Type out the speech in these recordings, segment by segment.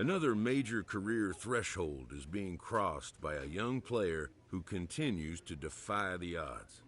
Another major career threshold is being crossed by a young player who continues to defy the odds.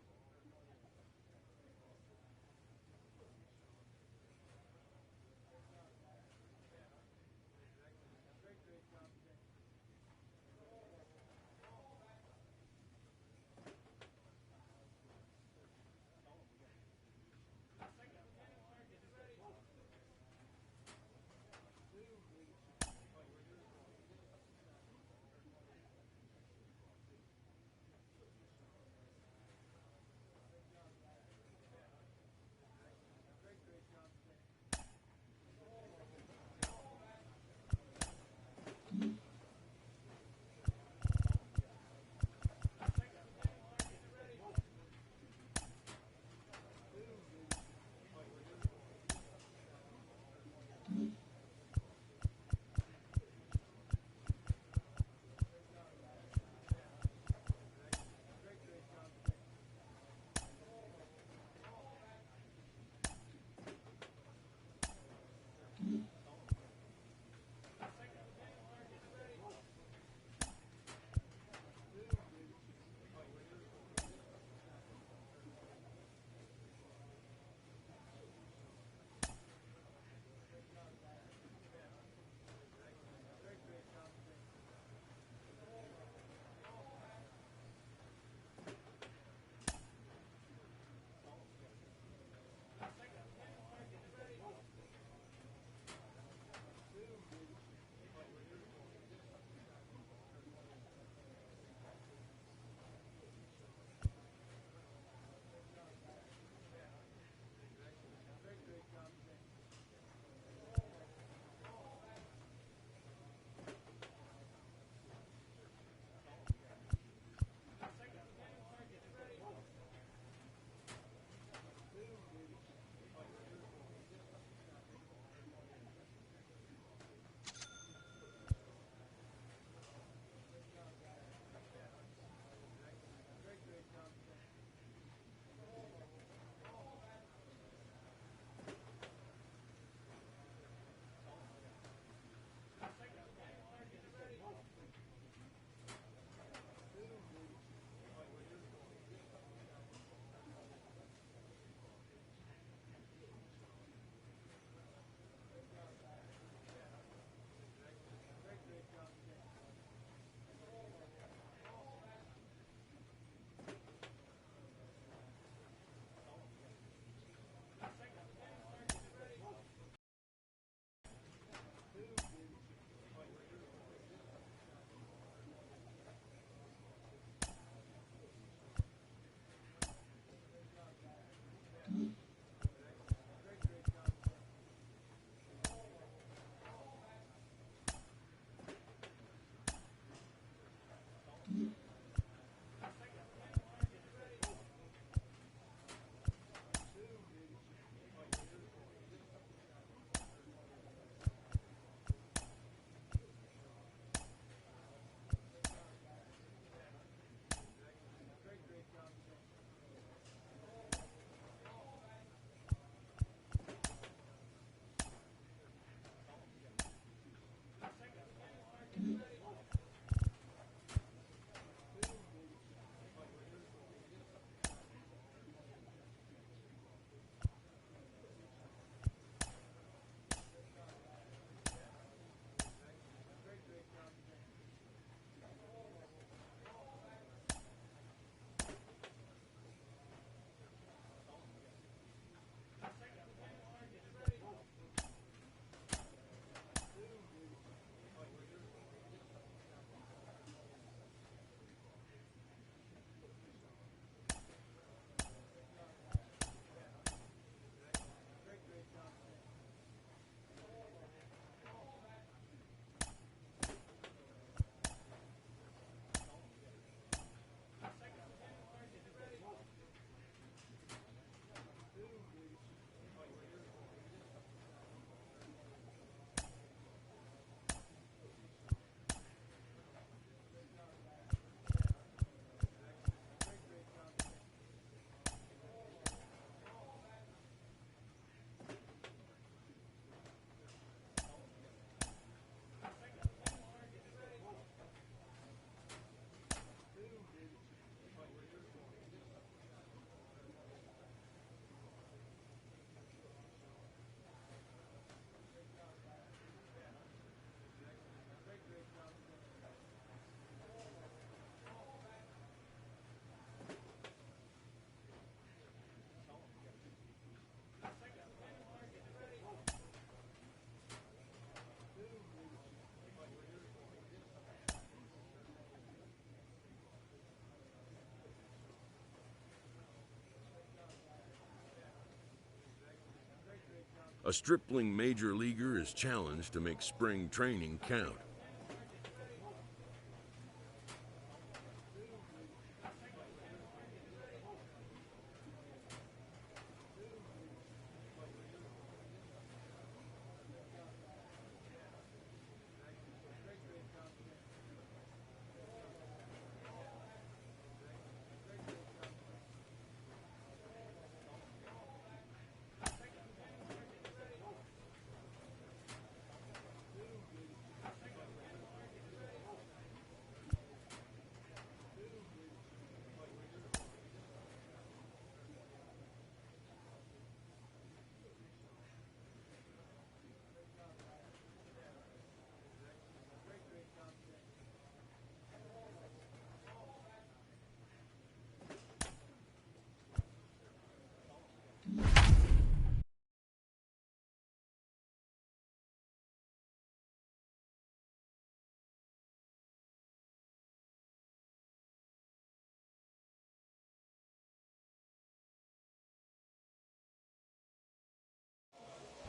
A stripling major leaguer is challenged to make spring training count.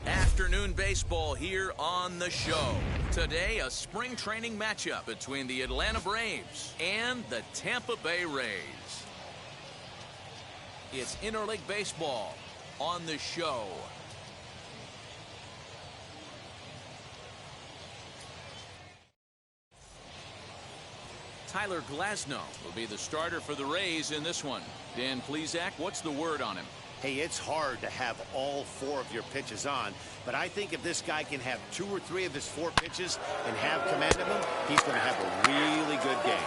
Afternoon baseball here on the show. Today, a spring training matchup between the Atlanta Braves and the Tampa Bay Rays. It's interleague baseball on the show. Tyler Glasnow will be the starter for the Rays in this one. Dan Plesac, what's the word on him? Hey, it's hard to have all 4 of your pitches on, but I think if this guy can have 2 or 3 of his 4 pitches and have command of them, he's going to have a really good game.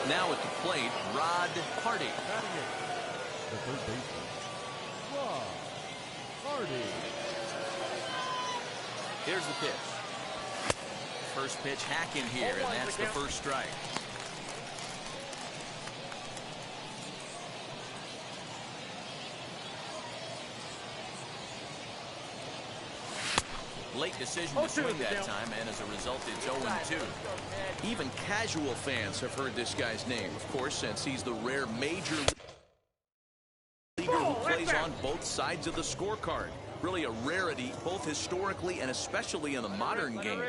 Now at the plate, Rod Hardy. The third baseman, Rod Hardy. Here's the pitch. First pitch hack in here, and that's the first strike. Late decision to swing that time, and as a result, it's 0-2. Even casual fans have heard this guy's name, of course, since he's the rare major leaguer who plays on both sides of the scorecard. Really a rarity, both historically and especially in the modern game.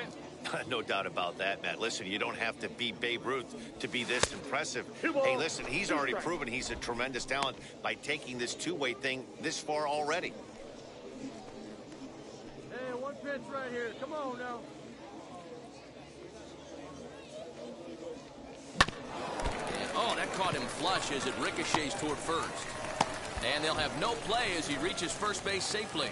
No doubt about that, Matt. Listen, you don't have to be Babe Ruth to be this impressive. Hey, listen, he's already proven he's a tremendous talent by taking this two-way thing this far already. Hey, one pitch right here. Come on now. And, oh, that caught him flush as it ricochets toward first. And they'll have no play as he reaches first base safely.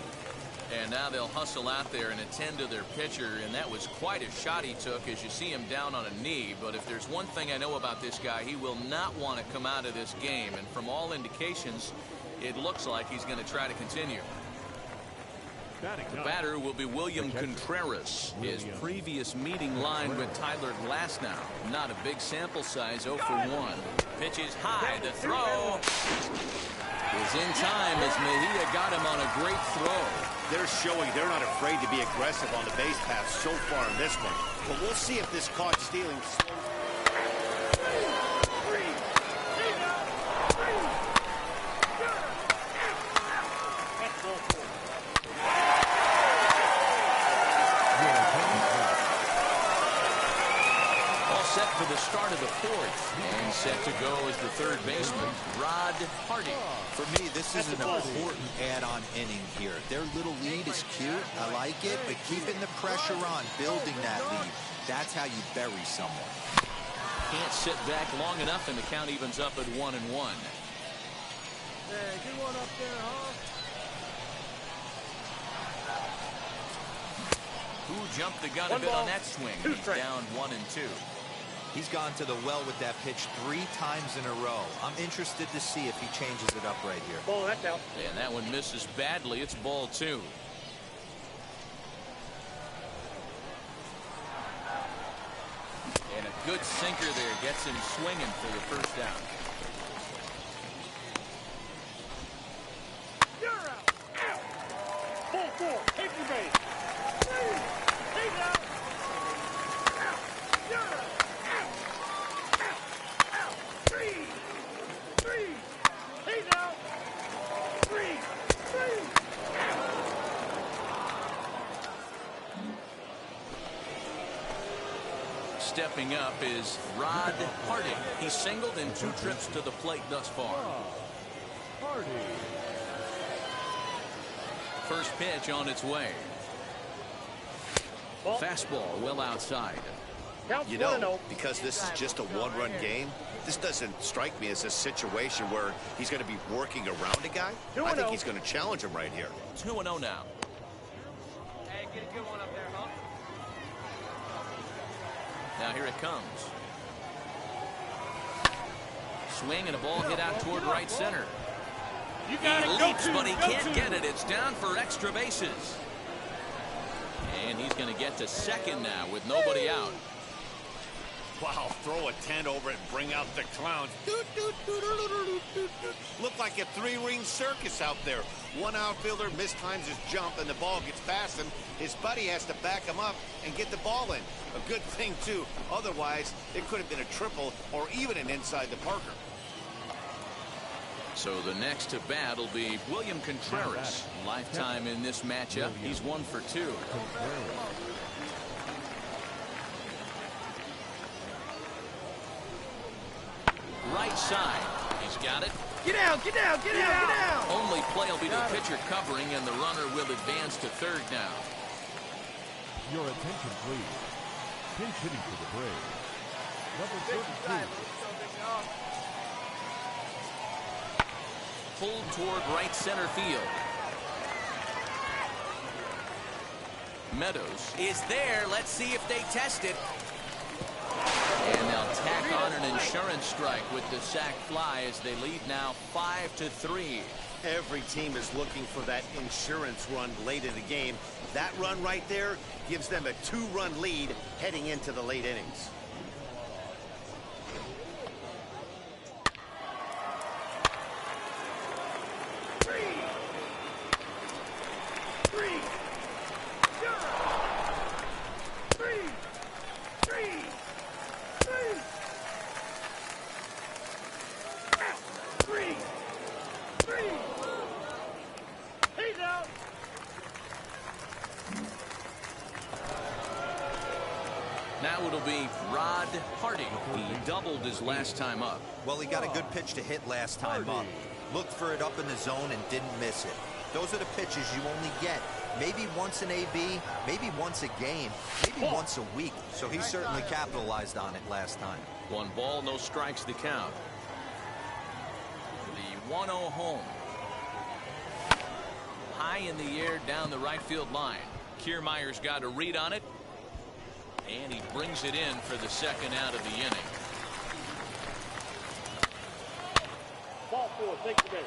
And now they'll hustle out there and attend to their pitcher, and that was quite a shot he took as you see him down on a knee. But if there's one thing I know about this guy, he will not want to come out of this game. And from all indications, it looks like he's going to try to continue. The batter will be William Contreras. His previous meeting line with Tyler Glasnow. Not a big sample size, 0 for 1. Pitch is high, the throw is in time as Mejia got him on a great throw. They're showing they're not afraid to be aggressive on the base path so far in this one. But we'll see if this caught stealing slows. For the start of the fourth, and set to go as the third baseman, Rod Hardy. For me, this is an important add-on inning here. Their little lead is cute. I like it, but keeping the pressure on, building that lead, that's how you bury someone. Can't sit back long enough, and the count evens up at 1-1. Hey, get one up there, huh? Who jumped the gun a bit on that swing? He's down 1-2. He's gone to the well with that pitch 3 times in a row. I'm interested to see if he changes it up right here. Ball, that's out. And that one misses badly. It's ball 2. And a good sinker there gets him swinging for the first down. You're out. Ball 4. Take your base. Take out. stepping up is Rod Hardy. He's singled in 2 trips to the plate thus far. Hardy. First pitch on its way. Fastball well outside. You know, because this is just a one-run game, this doesn't strike me as a situation where he's going to be working around a guy. I think he's going to challenge him right here. 2-0 now. Hey, get a good one up there, huh? Now here it comes. Swing and a ball hit out toward right center. You got He it. leaps, but he can't get it. It's down for extra bases. And he's going to get to second now with nobody out. Wow, throw a tent over it and bring out the clowns. Look like a 3-ring circus out there. One outfielder mistimes his jump and the ball gets past him. His buddy has to back him up and get the ball in. A good thing, too. Otherwise, it could have been a triple or even an inside the Parker. So the next to bat will be William Contreras. Lifetime in this matchup. He's 1 for 2. Right side. He's got it. Get down, get down, get down, get down. Only play will be the pitcher covering, and the runner will advance to third now. Your attention, please. Pinch hitting for the Braves. Number 32. Pulled toward right center field. Meadows is there. Let's see if they test it. And they'll tack on an insurance strike with the sac fly as they lead now 5-3. Every team is looking for that insurance run late in the game. That run right there gives them a 2-run lead heading into the late innings. Now it'll be Rod Hardy. He doubled his last time up. Well, he got a good pitch to hit last time up. Looked for it up in the zone and didn't miss it. Those are the pitches you only get maybe once an AB, maybe once a game, maybe once a week. So he certainly capitalized on it last time. 1 ball, no strikes the count. The 1-0 home. High in the air down the right field line. Kiermaier's got a read on it. And he brings it in for the second out of the inning. Ball 4, take the base.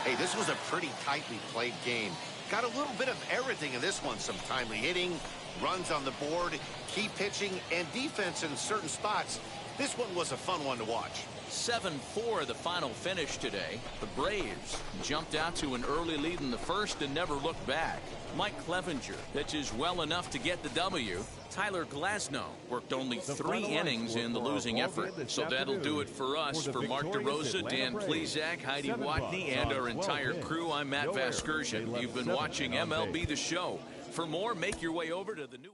Hey, this was a pretty tightly played game. Got a little bit of everything in this one. Some timely hitting, runs on the board, key pitching, and defense in certain spots. This one was a fun one to watch. 7-4 the final finish today. The Braves jumped out to an early lead in the first and never looked back. Mike Clevenger pitches well enough to get the W. Tyler Glasnow worked only 3 innings in the losing effort. So that'll do it for us. For Mark DeRosa, Dan Plezak, Heidi Watney, and our entire crew, I'm Matt Vasgersian. You've been watching MLB The Show. For more, make your way over to the new...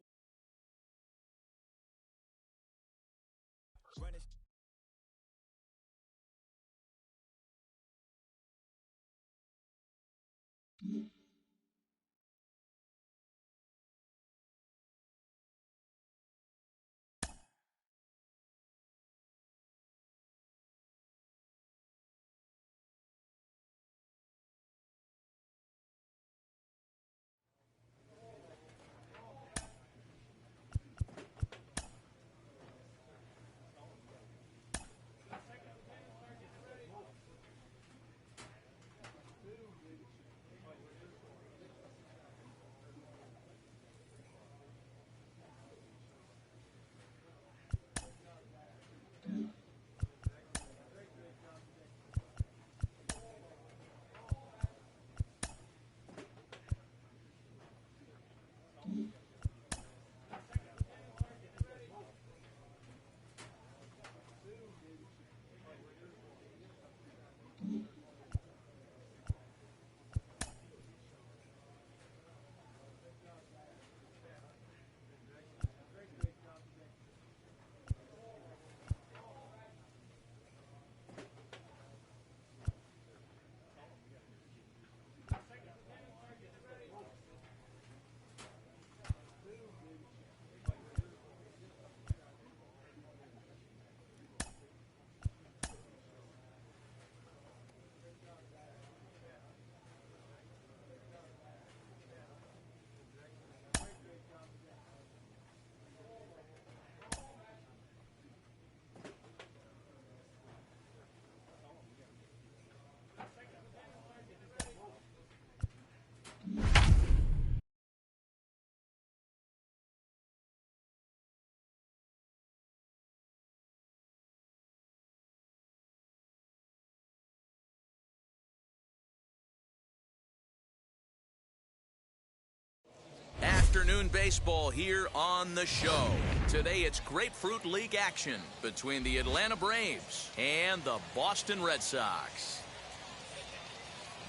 afternoon baseball here on the show. Today it's Grapefruit League action between the Atlanta Braves and the Boston Red Sox.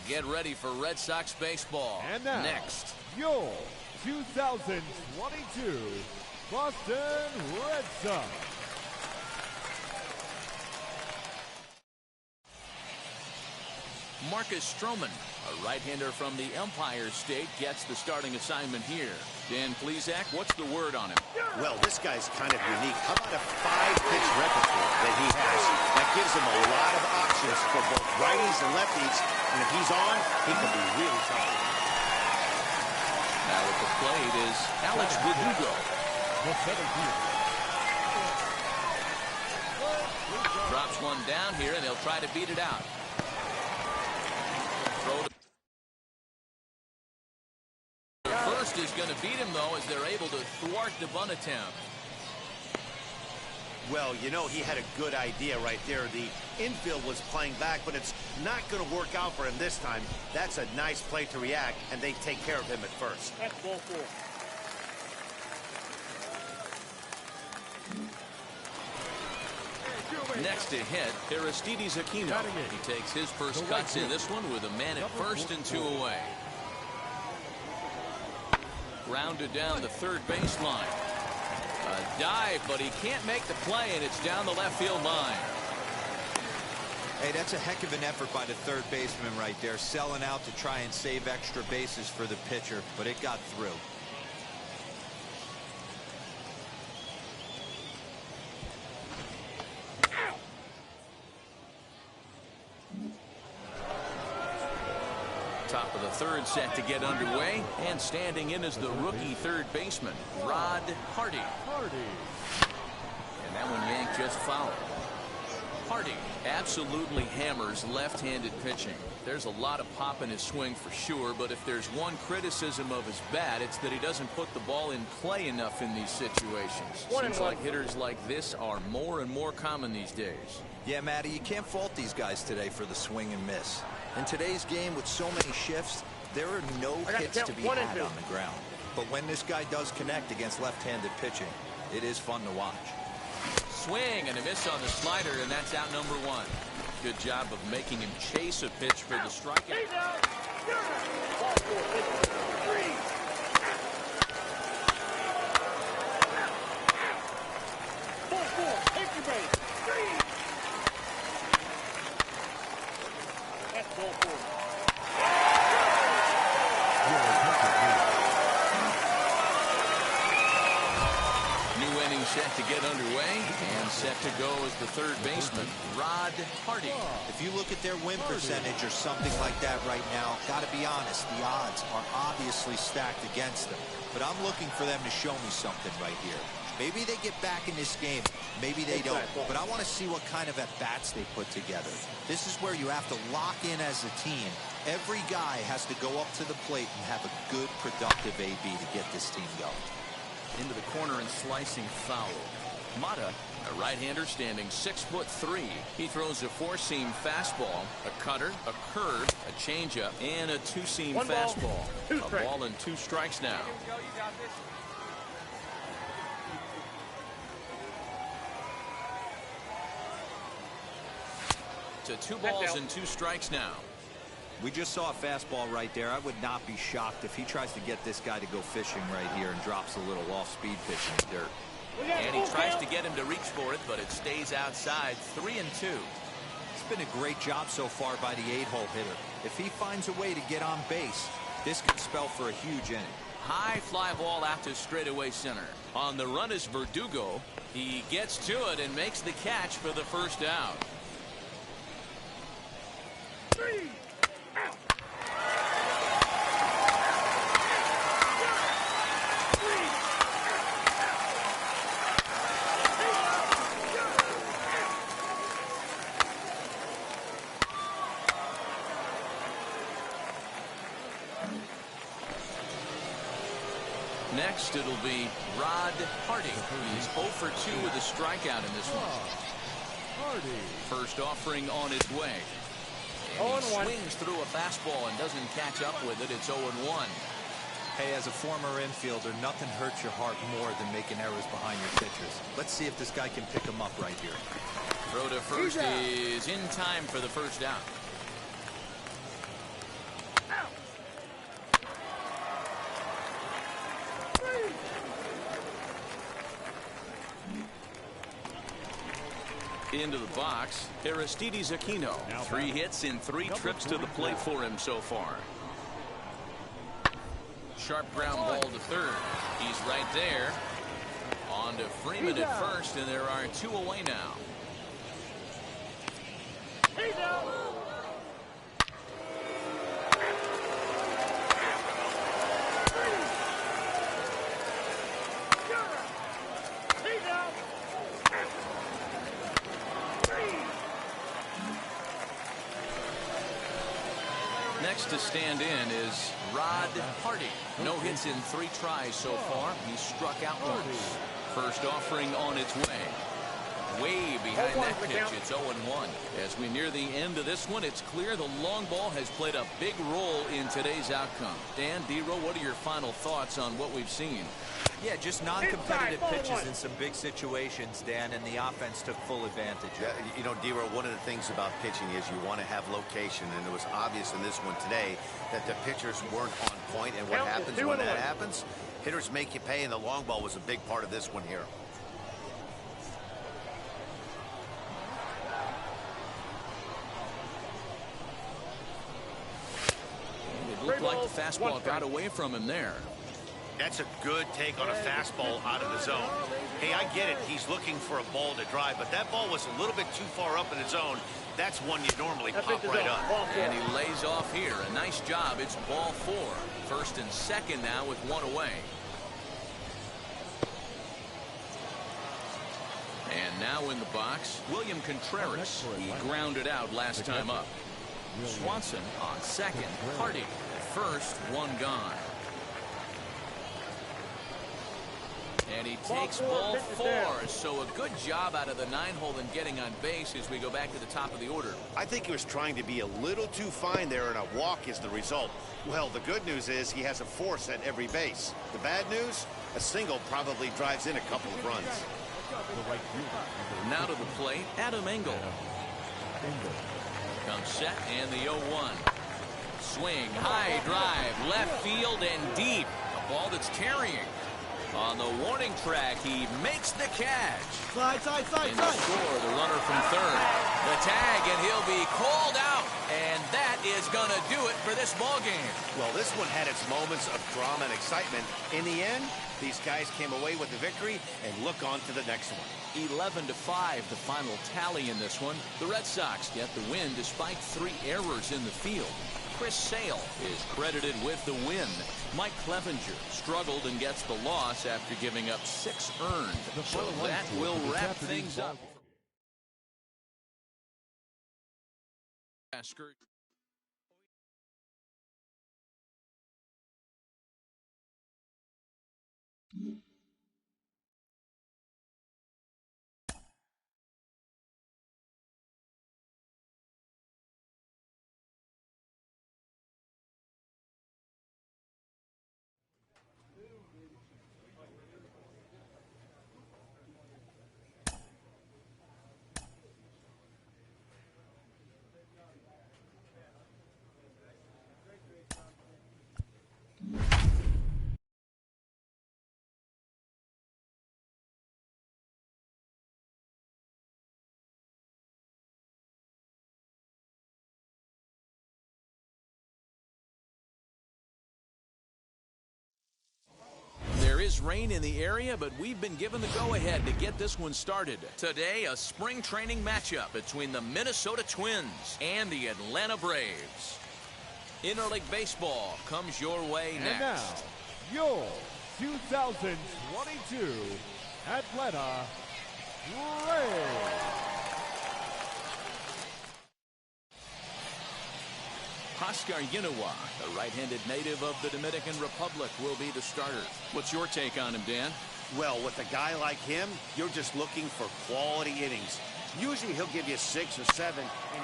Get ready for Red Sox baseball. And now, next, your 2022 Boston Red Sox. Marcus Stroman, a right-hander from the Empire State, gets the starting assignment here. Dan Plesac, what's the word on him? Well, this guy's kind of unique. How about a 5-pitch repertoire that he has? That gives him a lot of options for both righties and lefties. And if he's on, he can be really tough. Now at the plate is Alex Verdugo. The 17th. Drops one down here, and he'll try to beat it out. Throw to first is going to beat him, though, as they're able to thwart the bunt attempt. Well, you know, he had a good idea right there. The infield was playing back, but it's not going to work out for him this time. That's a nice play to react, and they take care of him at first. That's ball 4. Next to hit, Aristides Aquino. He takes his first cuts in this one with a man at first and 2 away. Grounded down the third baseline. A dive, but he can't make the play, and it's down the left field line. Hey, that's a heck of an effort by the third baseman right there, selling out to try and save extra bases for the pitcher, but it got through. Top of the third set to get underway, and standing in is the rookie third baseman, Rod Hardy. And that one yanked just foul. Hardy absolutely hammers left-handed pitching. There's a lot of pop in his swing for sure, but if there's one criticism of his bat, it's that he doesn't put the ball in play enough in these situations. Seems like hitters like this are more and more common these days. Yeah, Matty, you can't fault these guys today for the swing and miss. In today's game with so many shifts, there are no hits to be had on the ground. But when this guy does connect against left-handed pitching, it is fun to watch. Swing and a miss on the slider, and that's out number 1. Good job of making him chase a pitch for the strikeout. Ball 4, 3. Ball 4, take your base. 3. That's ball 4. New inning set to get underway, and set to go is the third baseman, Rod Hardy. If you look at their win percentage or something like that right now, gotta be honest, the odds are obviously stacked against them. But I'm looking for them to show me something right here. Maybe they get back in this game, maybe they don't. But I want to see what kind of at-bats they put together. This is where you have to lock in as a team. Every guy has to go up to the plate and have a good, productive AB to get this team going. Into the corner and slicing foul. Mata, a right-hander standing 6'3". He throws a 4-seam fastball, a cutter, a curve, a changeup, and a 2-seam fastball. A ball and 2 strikes now. To 2 balls and 2 strikes now. We just saw a fastball right there. I would not be shocked if he tries to get this guy to go fishing right here and drops a little off-speed pitch in the dirt. And he tries to get him to reach for it, but it stays outside. 3-2. It's been a great job so far by the 8-hole hitter. If he finds a way to get on base, this could spell for a huge inning. High fly ball out to straightaway center. On the run is Verdugo. He gets to it and makes the catch for the first out. 3. Out. Next, it'll be Rod Hardy. He's 0 for 2 with a strikeout in this one. First offering on its way. And he swings through a fastball and doesn't catch up with it. It's 0-1. Hey, as a former infielder, nothing hurts your heart more than making errors behind your pitchers. Let's see if this guy can pick them up right here. Throw to first is in time for the first down. Into the box, Aristides Aquino. 3 hits in 3 trips to the plate for him so far. Sharp ground ball to third. He's right there. On to Freeman at first, and there are 2 away now. Next to stand in is Rod Hardy. No hits in 3 tries so far. He struck out once. First offering on its way. Way behind that pitch. It's 0-1. As we near the end of this one, it's clear the long ball has played a big role in today's outcome. Dan, D-Row, what are your final thoughts on what we've seen? Yeah, just non-competitive pitches in some big situations, Dan, and the offense took full advantage. Yeah, you know, D-Row, one of the things about pitching is you want to have location, and it was obvious in this one today that the pitchers weren't on point, and what happens when that happens? Hitters make you pay, and the long ball was a big part of this one here. It looked like the fastball got away from him there. That's a good take on a fastball out of the zone. Hey, I get it. He's looking for a ball to drive, but that ball was a little bit too far up in the zone. That's one you normally pop right up. And he lays off here. A nice job. It's ball 4. First and second now with 1 away. And now in the box, William Contreras. He grounded out last time up. Swanson on second. Hardy at first. 1 gone. And he takes ball 4. So a good job out of the 9-hole in getting on base as we go back to the top of the order. I think he was trying to be a little too fine there, and a walk is the result. Well, the good news is he has a force at every base. The bad news, a single probably drives in a couple of runs. Now to the plate, Adam Engel. Comes set and the 0-1. Swing, high drive, left field and deep. A ball that's carrying. On the warning track, he makes the catch. Side. In the score, the runner from third. The tag, and he'll be called out. And that is going to do it for this ball game. Well, this one had its moments of drama and excitement. In the end, these guys came away with the victory, and look on to the next one. 11-5, the final tally in this one. The Red Sox get the win despite 3 errors in the field. Chris Sale is credited with the win. Mike Clevenger struggled and gets the loss after giving up 6 earned. So that will wrap things up. There is rain in the area, but we've been given the go-ahead to get this one started. Today, a spring training matchup between the Minnesota Twins and the Atlanta Braves. Interleague Baseball comes your way next. And now, your 2022 Atlanta Braves. Oscar Yinoa, the right-handed native of the Dominican Republic, will be the starter. What's your take on him, Dan? Well, with a guy like him, you're just looking for quality innings. Usually he'll give you 6 or 7. And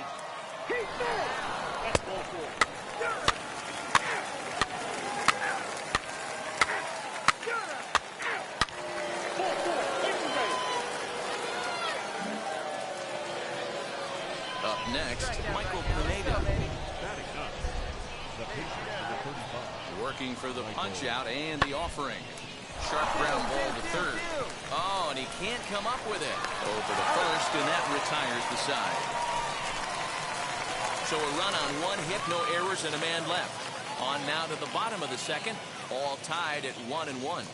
next, Michael Pineda. Batting up, the pitcher, number 35. Working for the punch out and the offering. Sharp ground ball to third. Oh, and he can't come up with it. Over the first, and that retires the side. So a run on one hit, no errors, and a man left. On now to the bottom of the second, all tied at 1-1.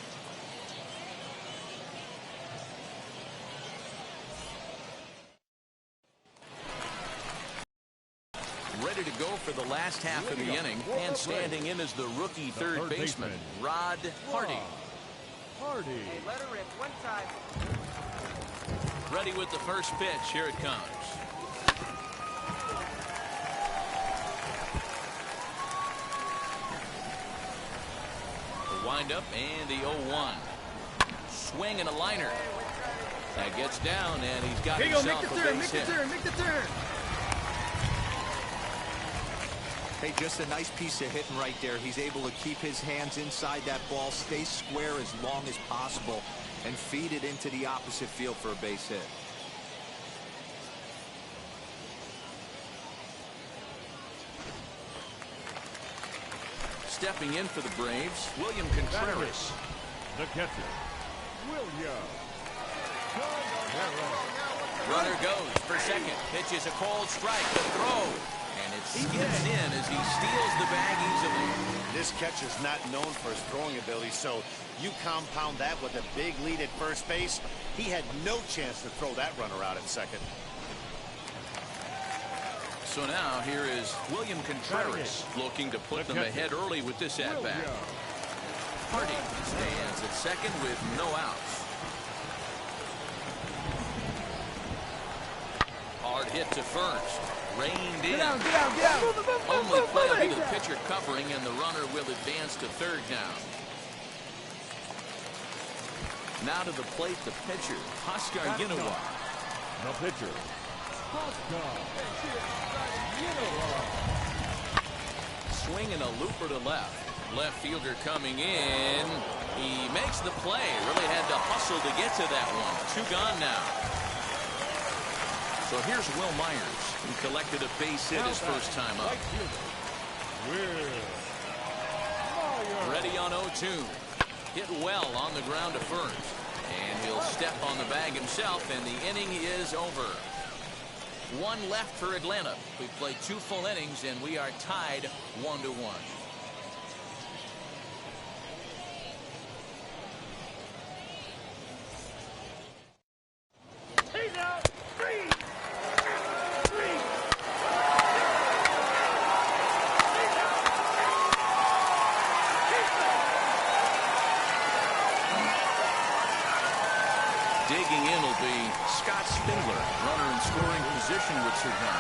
Ready to go for the last half of the inning, and standing in is the rookie third baseman, Rod Hardy. Hardy. Hey, let her rip. One time. Ready with the first pitch. Here it comes. The windup and the 0-1. Swing and a liner. That gets down, and he's got himself a base hit. Make the turn. Hey, just a nice piece of hitting right there. He's able to keep his hands inside that ball, stay square as long as possible, and feed it into the opposite field for a base hit. Stepping in for the Braves, William Contreras. The catcher, William. Runner goes for second. Pitches a cold strike. The throw. And it skips in as he steals the bag easily. This catcher's not known for his throwing ability, so you compound that with a big lead at first base. He had no chance to throw that runner out at second. So now here is William Contreras looking to put them ahead early with this at-bat. Hardy stands at second with no outs. Hard hit to first. Reined in. Get out. Only play will be the pitcher covering, and the runner will advance to third now. Now to the plate, the pitcher, Oscar Yinoa. The pitcher, Oscar Yinoa. Swing and a looper to left. Left fielder coming in. He makes the play. Really had to hustle to get to that one. Two gone now. So here's Will Myers, who collected a base hit his first time up. Ready on 0-2. Hit well on the ground to first. And he'll step on the bag himself, and the inning is over. One left for Atlanta. We played 2 full innings, and we are tied 1-1. He's out. Three. Digging in will be Scott Spindler. Runner in scoring position with Sergant.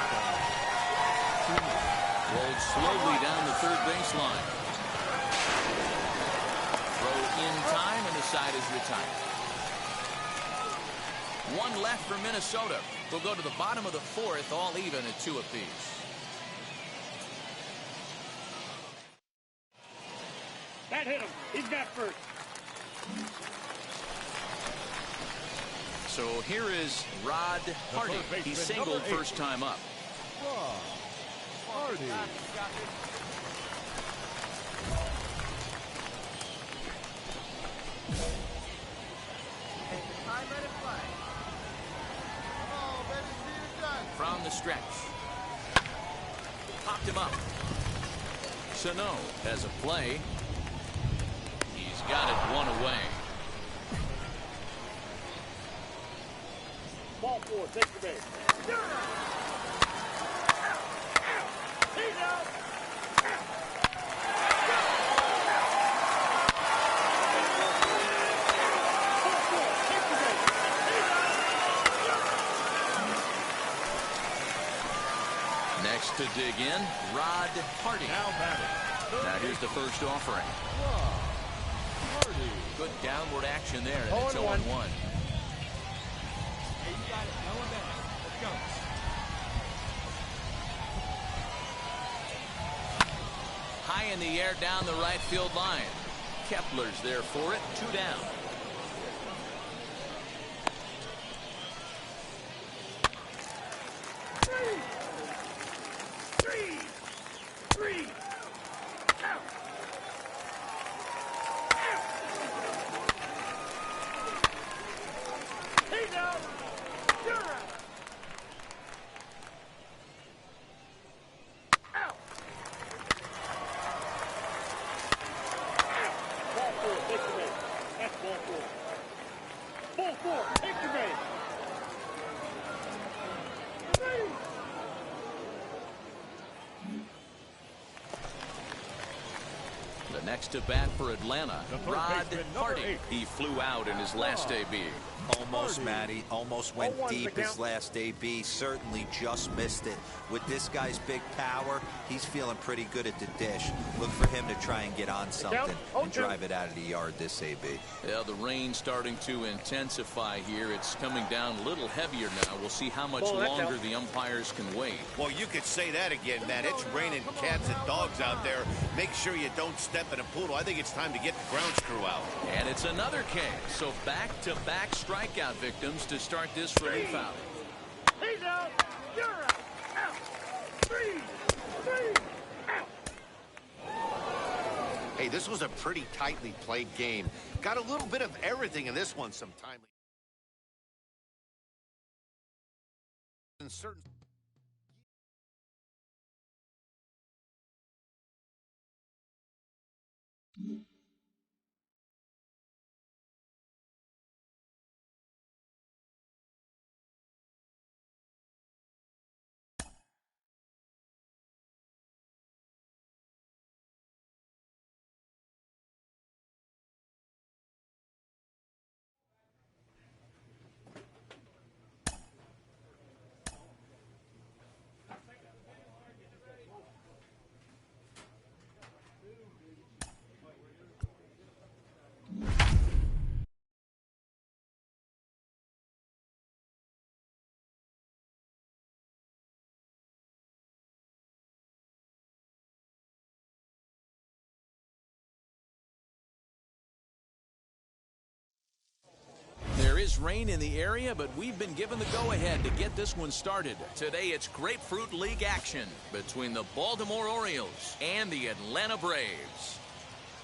Rolled slowly down the third baseline. Throw in time, and the side is retired. One left for Minnesota. We'll go to the bottom of the fourth, all even at 2 apiece. That hit him. He's got first. So here is Rod Hardy. He singled first time up. Rod Hardy. From the stretch. Popped him up. Sano has a play. He's got it one away. Ball 4. Take the base. He's out. Next to dig in, Rod Hardy. Now here's the first offering. Hardy. Good downward action there, and it's 0-1. High in the air down the right field line. Kepler's there for it. 2 down. Next to bat for Atlanta, Rod Hardy. He flew out in his last AB. Almost, Matty. Almost went deep his last AB. Certainly just missed it. With this guy's big power, he's feeling pretty good at the dish. Look for him to try and get on something and drive it out of the yard this AB. Yeah, the rain's starting to intensify here. It's coming down a little heavier now. We'll see how much longer the umpires can wait. Well, you could say that again, Matt. It's raining cats and dogs out there. Make sure you don't step in a poodle. I think it's time to get the ground screw out. And it's another case. So back-to-back strikeout victims to start this relief outing. He's out. You're out. Out. Three. Out. Hey, this was a pretty tightly played game. Got a little bit of everything in this one sometimes. In certain There is rain in the area, but we've been given the go-ahead to get this one started. Today, it's Grapefruit League action between the Baltimore Orioles and the Atlanta Braves.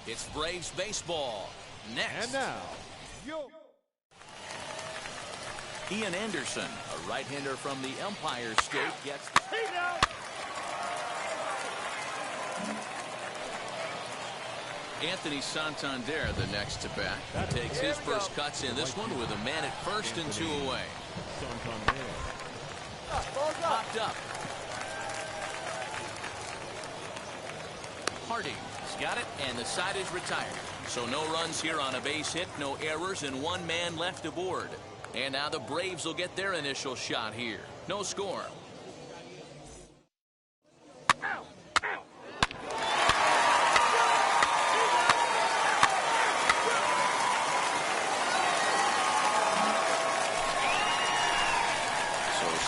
It's Braves baseball next. And now, Ian Anderson, a right-hander from the Empire State, gets the... He's out. Anthony Santander, the next to bat, takes his first cuts in this one with a man at first and 2 away. Popped up. Hardy's got it, and the side is retired. So no runs here on a base hit, no errors, and 1 man left aboard. And now the Braves will get their initial shot here. No score.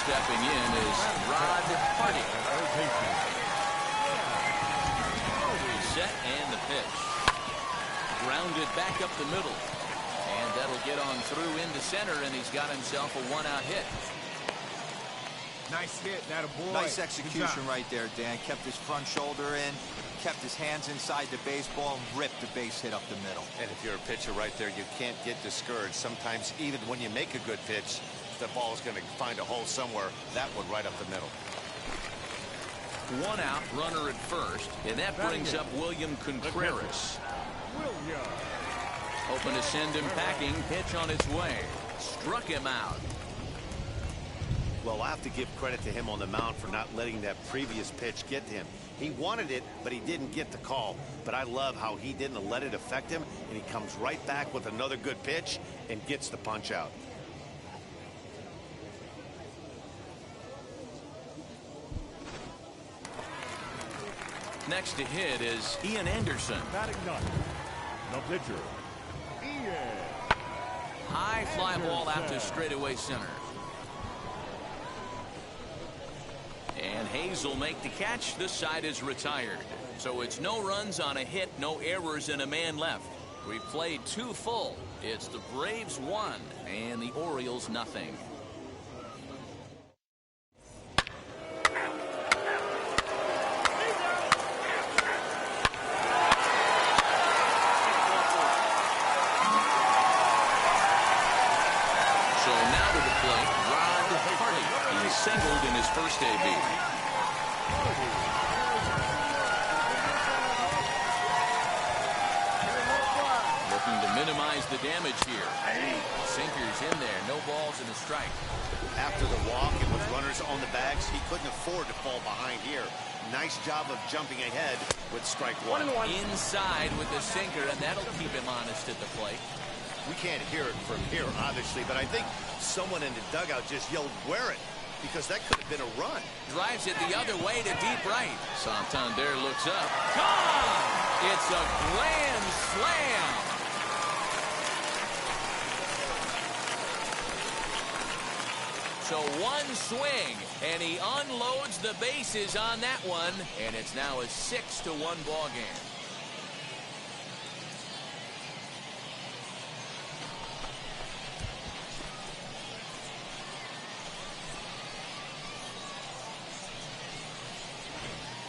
Stepping in is Rod Hardy. Set and the pitch. Grounded back up the middle. And that'll get on through into center, and he's got himself a 1-out hit. Nice hit, that a boy. Nice execution right there, Dan. Kept his front shoulder in, kept his hands inside the baseball, and ripped the base hit up the middle. And if you're a pitcher right there, you can't get discouraged. Sometimes even when you make a good pitch, the ball is going to find a hole somewhere. That one right up the middle. 1 out, runner at first, and that brings up William Contreras. Hoping to send him packing. Pitch on its way. Struck him out. Well, I have to give credit to him on the mound for not letting that previous pitch get to him. He wanted it, but he didn't get the call. But I love how he didn't let it affect him, and he comes right back with another good pitch and gets the punch out. Next to hit is Ian Anderson. batting ninth, the pitcher, Ian. High fly ball out to straightaway center. And Hayes will make the catch. This side is retired. So it's no runs on a hit, no errors, and a man left. We played 2 full. It's the Braves 1 and the Orioles nothing. Singled in his first AB. Looking to minimize the damage here. Sinkers in there. No balls and a strike. After the walk and with runners on the bags, he couldn't afford to fall behind here. Nice job of jumping ahead with strike one. Inside with the sinker, and that'll keep him honest at the plate. We can't hear it from here, obviously, but I think someone in the dugout just yelled, "Wear it," because that could have been a run. Drives it the other way to deep right. Santander looks up. Gone! It's a grand slam. So one swing, and he unloads the bases on that one, and it's now a 6-1 ball game.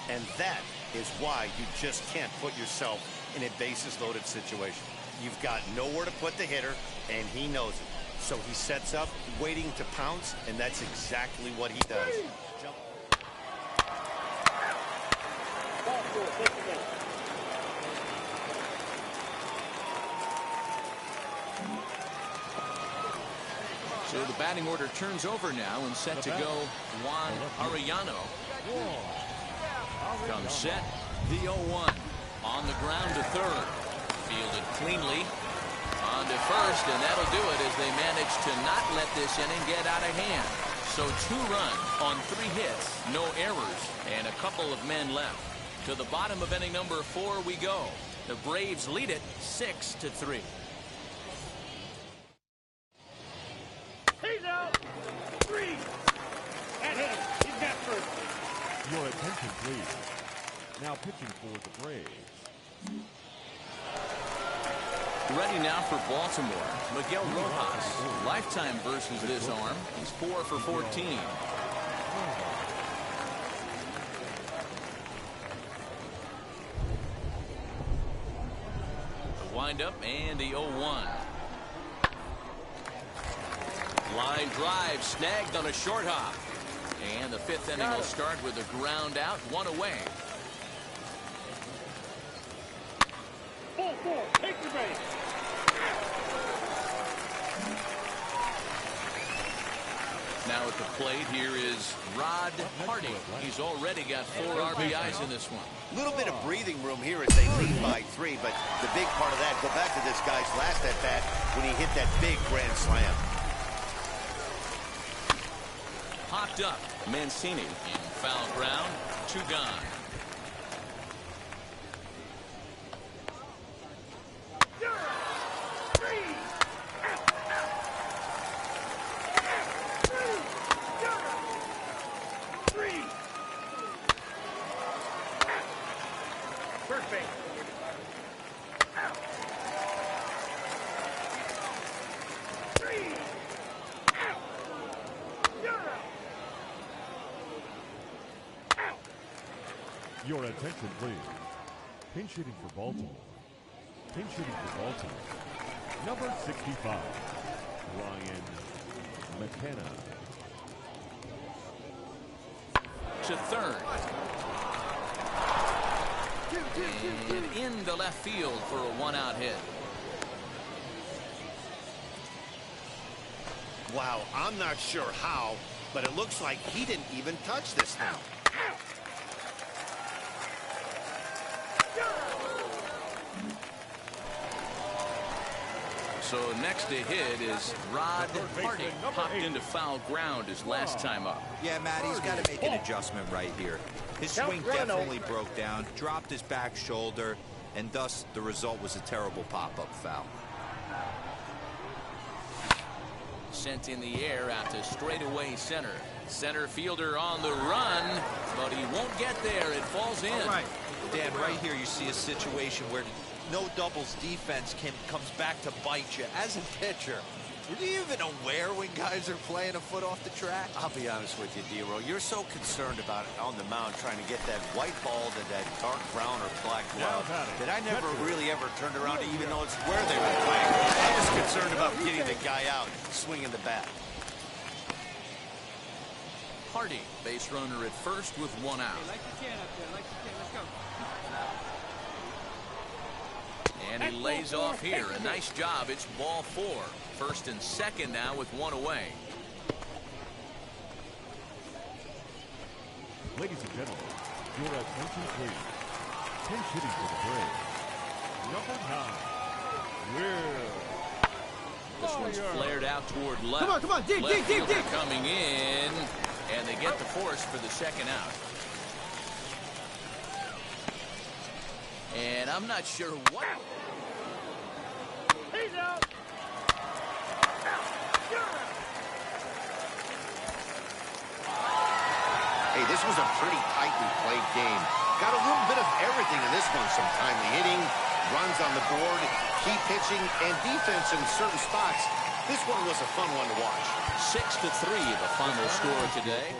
And that is why you just can't put yourself in a bases-loaded situation. You've got nowhere to put the hitter, and he knows it. So he sets up, waiting to pounce, and that's exactly what he does. So the batting order turns over now and set to go Juan Arellano. Comes set, the 0-1. On the ground to third. Fielded cleanly. On to first, and that'll do it as they manage to not let this inning get out of hand. So 2 runs on 3 hits, no errors, and a couple of men left. To the bottom of inning number 4 we go. The Braves lead it 6-3. He's out. 3. That hit him. He's got first. Your attention, please. Now pitching for the Braves. Ready now for Baltimore, Miguel Rojas. Lifetime versus this arm. He's 4 for 14. The windup and the 0-1. Line drive snagged on a short hop. And the 5th inning will start with a ground out, 1 away. 4-4. Take the base. Now at the plate here is Rod Hardy. He's already got 4 RBIs in this one. A little bit of breathing room here as they lead by 3, but the big part of that, go back to this guy's last at-bat when he hit that big grand slam. Popped up. Mancini in foul ground. 2 gone. Your attention, please. Pinch hitting for Baltimore. Pinch hitting for Baltimore. Number 65, Ryan McKenna. To third. And into left field for a 1-out hit. Wow, I'm not sure how, but it looks like he didn't even touch this thing. So next to hit is Rod Hardy. Popped into foul ground his last time up. Yeah, Matt, he's got to make an adjustment right here. His swing definitely broke down, dropped his back shoulder, and thus the result was a terrible pop-up foul. Sent in the air out to straightaway center. Center fielder on the run, but he won't get there. It falls in. All right. Dan, right here you see a situation where no doubles defense comes back to bite you. As a pitcher, are you even aware when guys are playing a foot off the track? I'll be honest with you, D-Roll. You're so concerned about it on the mound trying to get that white ball to that dark brown or black glove that I never really ever turned around to even notice where they were playing. I was concerned about getting the guy out, swinging the bat. Hardy, base runner at first with 1 out. Like you can up there, like you can. Let's go. And he lays off here. A nice job. It's ball 4. First and second now with one away. Ladies and gentlemen, your attention please. Pinch hitting for the Braves. Number 9, Will. This one's flared out toward left. Come on, deep, Left deep, deep, fielder deep. coming in, and they get the force for the second out. And I'm not sure what. He's out. Hey, this was a pretty tightly played game. Got a little bit of everything in this one. Some timely hitting, runs on the board, key pitching, and defense in certain spots. This one was a fun one to watch. 6-3, the final score today.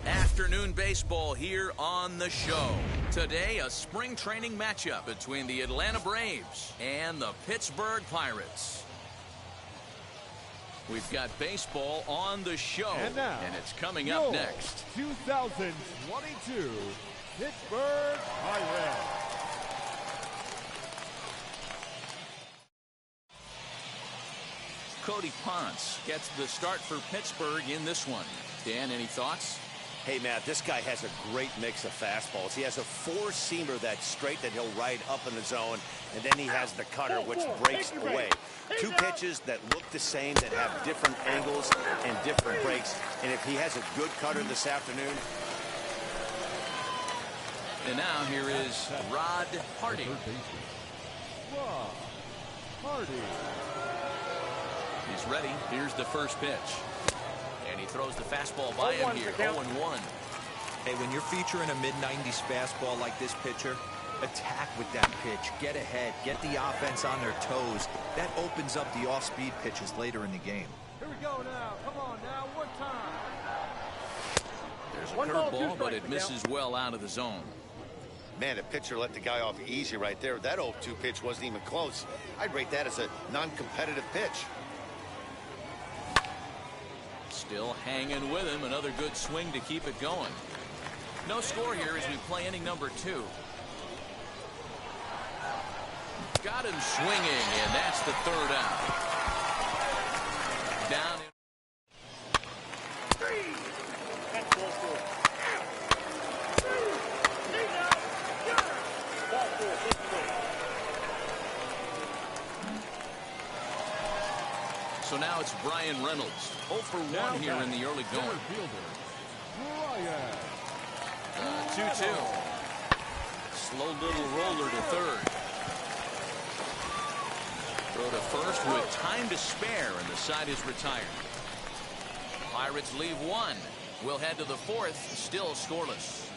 Afternoon baseball here on the show. Today, a spring training matchup between the Atlanta Braves and the Pittsburgh Pirates. We've got baseball on the show, and it's coming up next. 2022 Pittsburgh Pirates. Cody Ponce gets the start for Pittsburgh in this one. Dan, any thoughts? Hey, Matt, this guy has a great mix of fastballs. He has a four-seamer that's straight that he'll ride up in the zone, and then he has the cutter, which breaks away. Two pitches that look the same, that have different angles and different breaks. And if he has a good cutter this afternoon. And now here is Rod Hardy. Rod Hardy. He's ready. Here's the first pitch. And he throws the fastball by him here. 0-1. Hey, when you're featuring a mid-90s fastball like this pitcher, attack with that pitch. Get ahead. Get the offense on their toes. That opens up the off-speed pitches later in the game. Here we go now. Come on now. One time. There's a curveball, but it misses well out of the zone. Man, the pitcher let the guy off easy right there. That 0-2 pitch wasn't even close. I'd rate that as a non-competitive pitch. Still hanging with him. Another good swing to keep it going. No score here as we play inning number 2. Got him swinging, and that's the third out. Down in. So now it's Brian Reynolds. 0 for 1 here in the early going. 2-2. Slow little roller to third. Throw to first with time to spare, and the side is retired. Pirates leave one. We'll head to the fourth, still scoreless.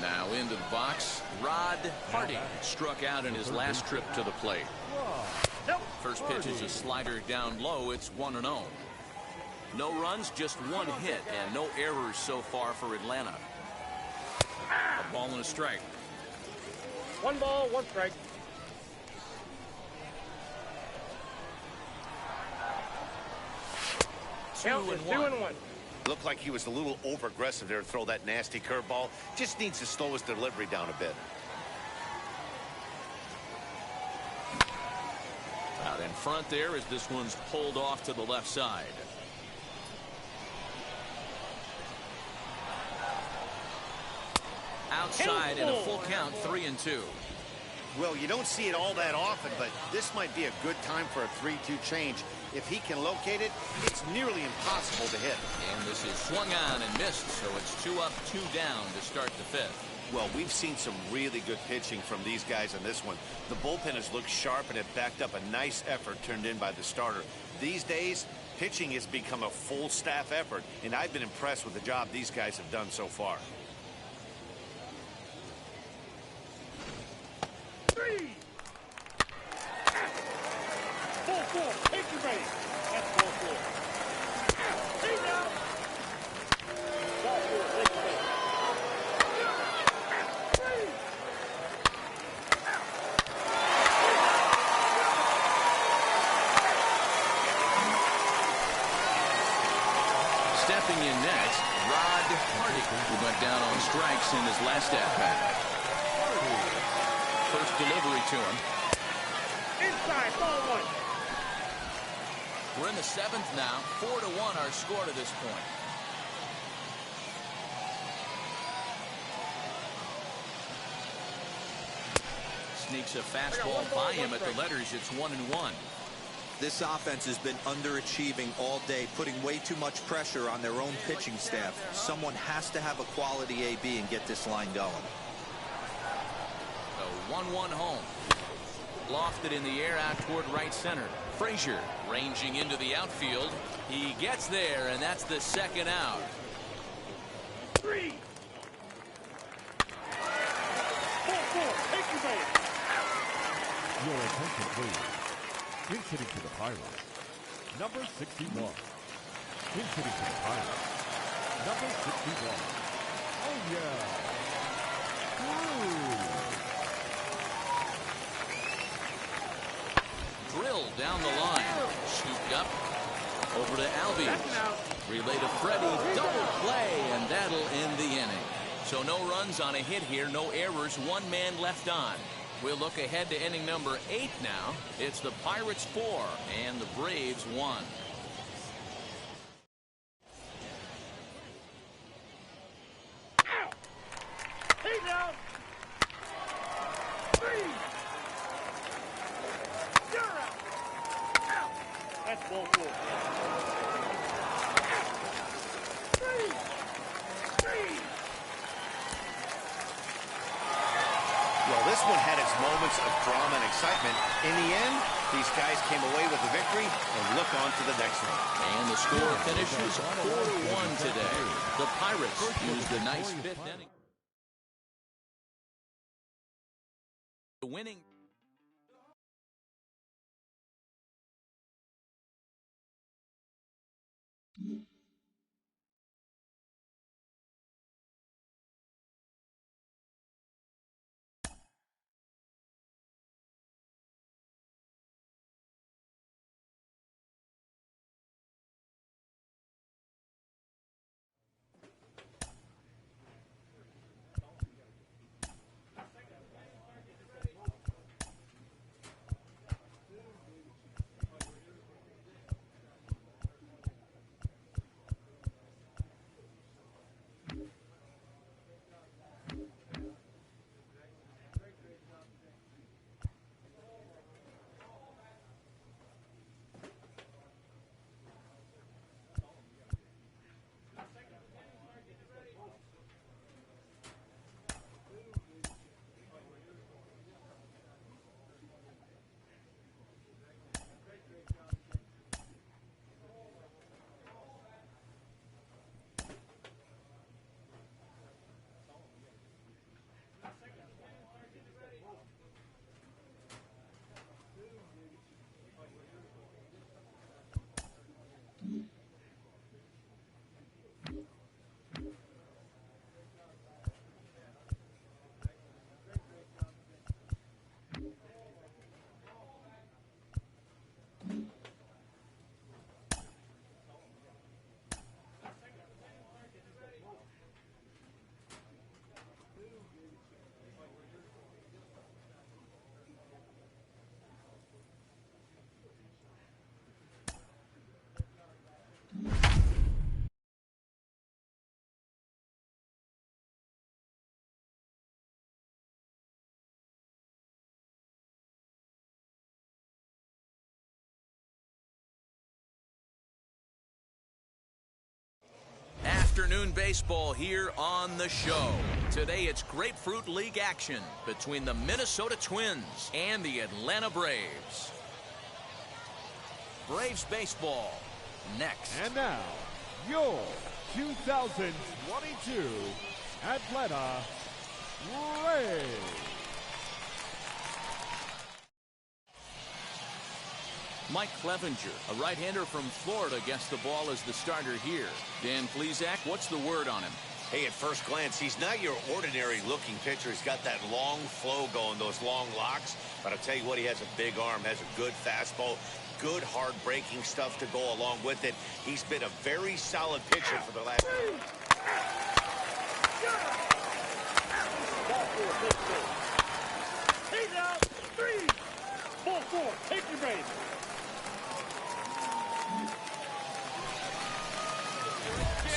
Now into the box, Rod Hardy struck out in his last trip to the plate. First pitch is a slider down low. It's 1-0. No runs, just one hit, and no errors so far for Atlanta. A ball and a strike. 1 ball, 1 strike. Two and one. Looked like he was a little over-aggressive there to throw that nasty curveball. Just needs to slow his delivery down a bit. Out in front there as this one's pulled off to the left side. Outside and a full count, 3-2. Well, you don't see it all that often, but this might be a good time for a 3-2 change. If he can locate it, it's nearly impossible to hit. And this is swung on and missed, so it's 2 up, 2 down to start the fifth. Well, we've seen some really good pitching from these guys on this one. The bullpen has looked sharp, and it backed up a nice effort turned in by the starter. These days, pitching has become a full staff effort, and I've been impressed with the job these guys have done so far. 3. Ball 4. Take your base. That's ball 4. Hey now. Ball 4. Take your base. Stepping in next, Rod Hardy, who went down on strikes in his last at-bat. First delivery to him. Inside, ball 1. We're in the seventh now. 4-1 our score to this point. Sneaks a fastball by him at the letters. It's 1-1. This offense has been underachieving all day, putting way too much pressure on their own pitching staff. Someone has to have a quality AB and get this line going. The 1-1 home. Lofted in the air out toward right center. Frazier ranging into the outfield. He gets there, and that's the second out. 3. Ball 4. Take your base. Your attention, please. Pinch hitting to the Pirates, number 61. Pinch hitting to the Pirates, number 61. Oh, yeah. Drilled down the line. Scooped up. Over to Albies. Relay to Freddie. Double play, and that'll end the inning. So no runs on a hit here. No errors. 1 man left on. We'll look ahead to inning number 8 now. It's the Pirates 4 and the Braves 1. He's out. 3. You're out. That's ball 4. 3. Well, this one had its moments of drama and excitement. In the end, these guys came away with the victory and look on to the next one. And the score finishes 4-1 today. The Pirates used a nice 5th inning. Winning. afternoon baseball here on the show. Today it's Grapefruit League action between the Minnesota Twins and the Atlanta Braves. Braves baseball next. And now, your 2022 Atlanta Braves. Mike Clevenger, a right-hander from Florida, gets the ball as the starter here. Dan Plesac, what's the word on him? Hey, at first glance, he's not your ordinary-looking pitcher. He's got that long flow going, those long locks. But I'll tell you what, he has a big arm, has a good fastball, good hard-breaking stuff to go along with it. He's been a very solid pitcher for the last... He's out. 3. Ball 4. Take your base.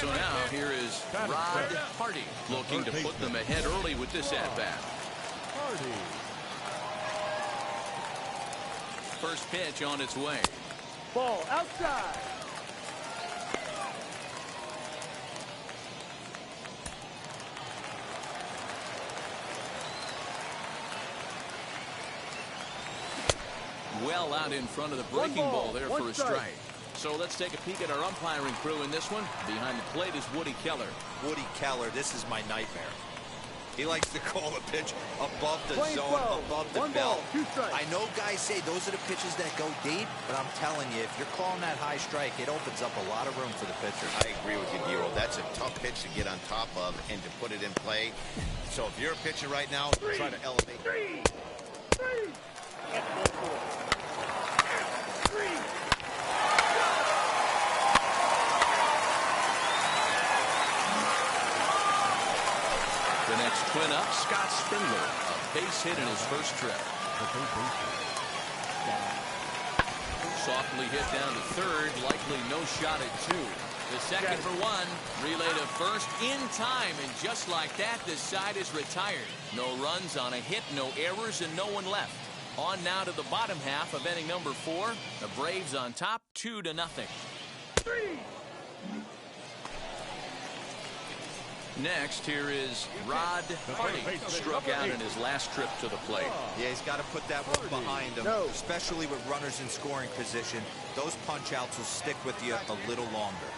So now here is Rod Hardy looking to put them ahead early with this at-bat. Hardy. First pitch on its way. Ball outside. Well out in front of the breaking ball there for a strike. So let's take a peek at our umpiring crew in this one. Behind the plate is Woody Keller. Woody Keller, this is my nightmare. He likes to call a pitch above the zone, above the belt. I know guys say those are the pitches that go deep, but I'm telling you, if you're calling that high strike, it opens up a lot of room for the pitcher. I agree with you, Giro. That's a tough pitch to get on top of and to put it in play. So if you're a pitcher right now, try to elevate. 3. That's ball 4. 3. The next twin up, Scott Spindler, a base hit in his first trip. Softly hit down to third, likely no shot at 2. The second for 1, relay to first in time, and just like that, the side is retired. No runs on a hit, no errors, and no one left. On now to the bottom half of inning number 4. The Braves on top, 2-0. 3. Next, here is Rod Hardy. Struck out in his last trip to the plate. Yeah, he's got to put that one behind him, especially with runners in scoring position. Those punch-outs will stick with you a little longer.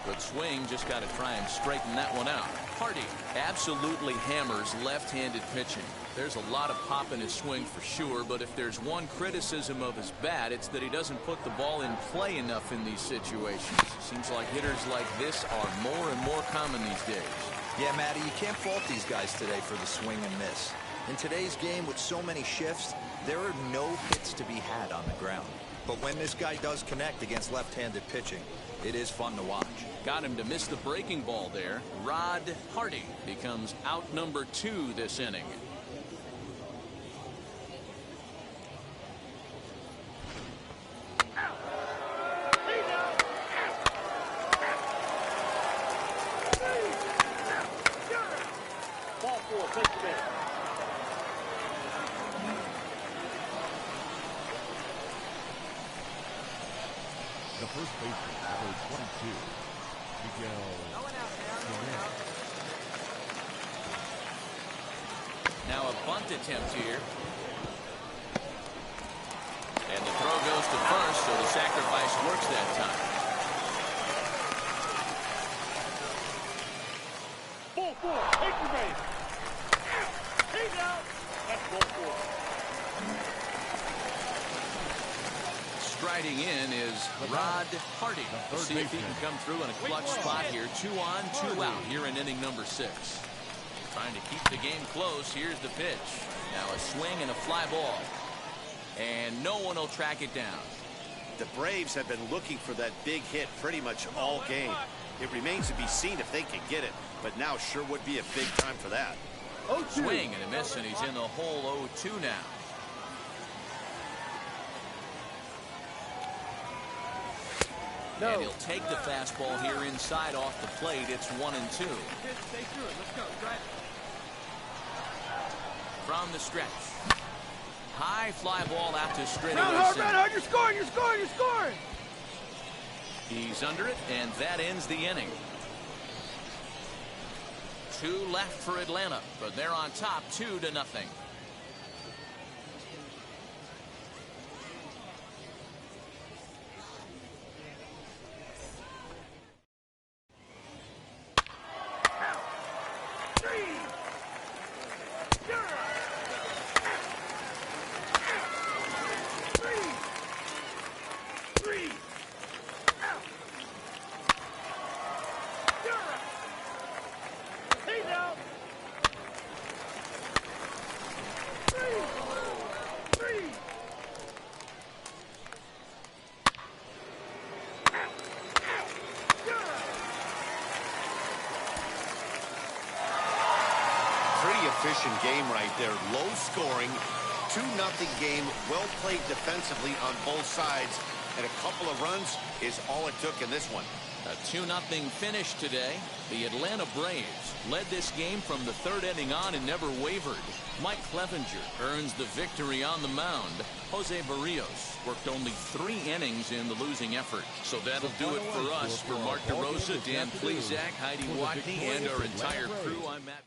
Good swing, just got to try and straighten that one out. Hardy absolutely hammers left-handed pitching. There's a lot of pop in his swing for sure, but if there's one criticism of his bat, it's that he doesn't put the ball in play enough in these situations. Seems like hitters like this are more and more common these days. Yeah, Matty, you can't fault these guys today for the swing and miss. In today's game with so many shifts, there are no hits to be had on the ground. But when this guy does connect against left-handed pitching, it is fun to watch. Got him to miss the breaking ball there. Rod Hardy becomes out number 2 this inning. Ball 4. Take your base. The first baseman, number 22, Miguel. Now a bunt attempt here. And the throw goes to first, so the sacrifice works that time. Ball 4. Take your base. He's out. That's ball 4. Striding in is Rod Hardy. We'll see if he can come through in a clutch spot here. 2 on, 2 out here in inning number 6. Trying to keep the game close. Here's the pitch. Now a swing and a fly ball. And no one will track it down. The Braves have been looking for that big hit pretty much all game. It remains to be seen if they can get it, but now sure would be a big time for that. Swing and a miss, and he's in the hole 0-2 now. And he'll take the fastball here inside off the plate. It's 1-2. From the stretch. High fly ball out to straightaway center. Hard, you're scoring, you're scoring, you're scoring! He's under it, and that ends the inning. 2 left for Atlanta, but they're on top 2-0. Efficient game right there. Low scoring, 2-0 game. Well played defensively on both sides. And a couple of runs is all it took in this one. A 2-0 finish today. The Atlanta Braves led this game from the 3rd inning on and never wavered. Mike Clevenger earns the victory on the mound. Jose Barrios worked only 3 innings in the losing effort. So that'll do it for us. For Mark DeRosa, Dan Plezak, Heidi Watney, and our entire crew, I'm Matt.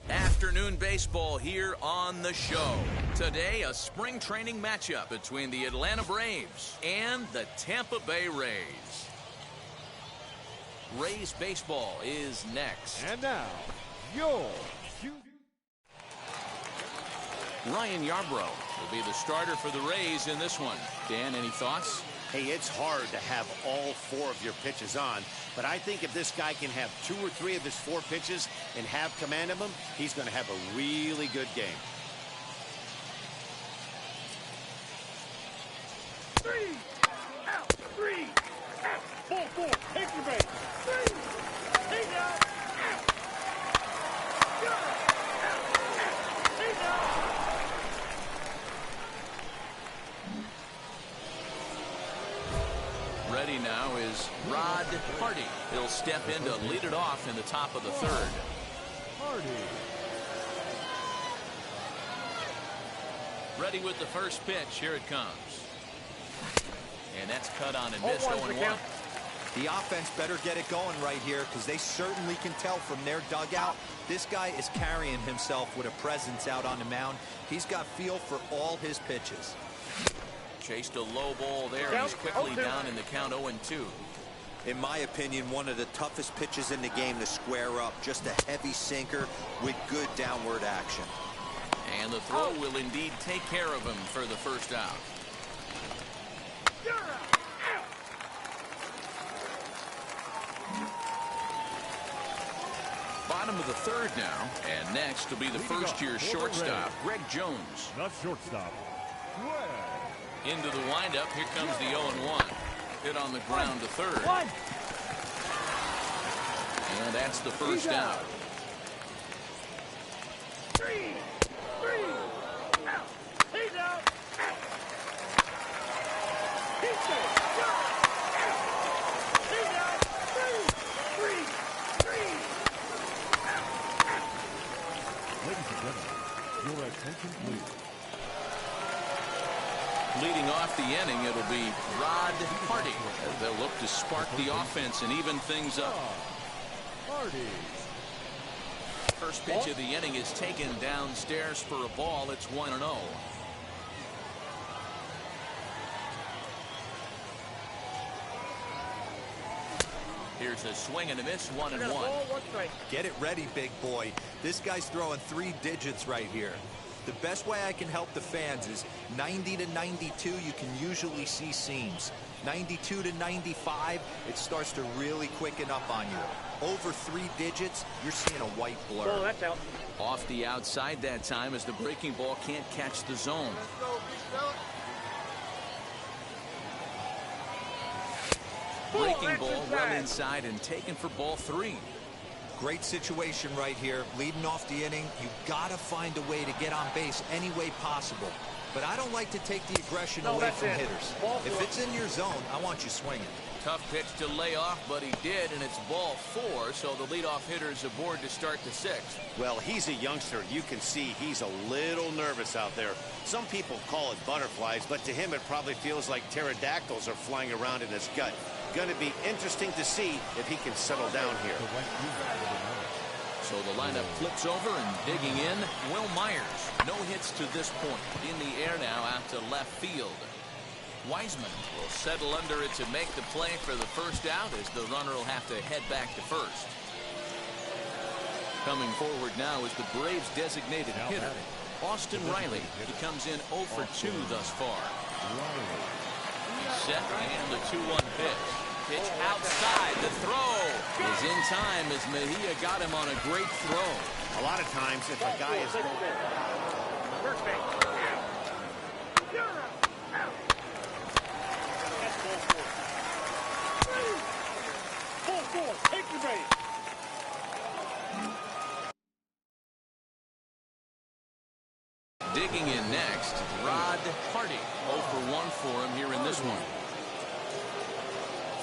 Afternoon baseball here on the show. Today, a spring training matchup between the Atlanta Braves and the Tampa Bay Rays. Rays baseball is next. And now, your Ryan Yarbrough will be the starter for the Rays in this one. Dan, any thoughts? Hey, it's hard to have all 4 of your pitches on, but I think if this guy can have 2 or 3 of his 4 pitches and have command of them, he's going to have a really good game. 3 out, 3 out, 4-4, take your base. 3, take out, go, out, take out. Ready now is Rod Hardy. He'll step in to lead it off in the top of the 3rd. Hardy. Ready with the first pitch. Here it comes. And that's cut on and missed 0-1. The offense better get it going right here because they certainly can tell from their dugout. This guy is carrying himself with a presence out on the mound. He's got feel for all his pitches. Chased a low ball there. He's quickly down in the count 0-2. In my opinion, one of the toughest pitches in the game to square up. Just a heavy sinker with good downward action. And the throw will indeed take care of him for the first out. Bottom of the 3rd now. And next will be the first-year shortstop, Greg Jones. The shortstop, Greg. Into the windup. Here comes the 0-1. Hit on the ground to 3rd. And that's the first out. 3 out. He's out. He's out. He's out. 3 Ladies and gentlemen, They'll look to spark the offense and even things up. First pitch of the inning is taken downstairs for a ball. It's 1-0. Here's a swing and a miss, 1-1. Get it ready, big boy. This guy's throwing 3 digits right here. The best way I can help the fans is 90 to 92, you can usually see seams. 92 to 95, it starts to really quicken up on you. Over 3 digits, you're seeing a white blur. Oh, that's out. Off the outside that time as the breaking ball can't catch the zone. Breaking ball well inside and taken for ball 3. Great situation right here. Leading off the inning, you gotta find a way to get on base any way possible. But I don't like to take the aggression away from hitters. If it's in your zone, I want you swinging. Tough pitch to lay off, but he did, and it's ball 4, so the leadoff hitter is aboard to start the 6th. Well, he's a youngster. You can see he's a little nervous out there. Some people call it butterflies, but to him it probably feels like pterodactyls are flying around in his gut. Going to be interesting to see if he can settle down here. So the lineup flips over, and digging in, Will Myers. No hits to this point. In the air now out to left field. Wiseman will settle under it to make the play for the first out, as the runner will have to head back to first. Coming forward now is the Braves' designated hitter, Austin Riley. He comes in 0 for 2 thus far. He's set, and the 2-1 pitch. Pitch outside. The throw is in time as Mejia got him on a great throw. A lot of times, if a guy is... Take your base. Digging in next, Rod Hardy. 0 for 1 for him here in this one.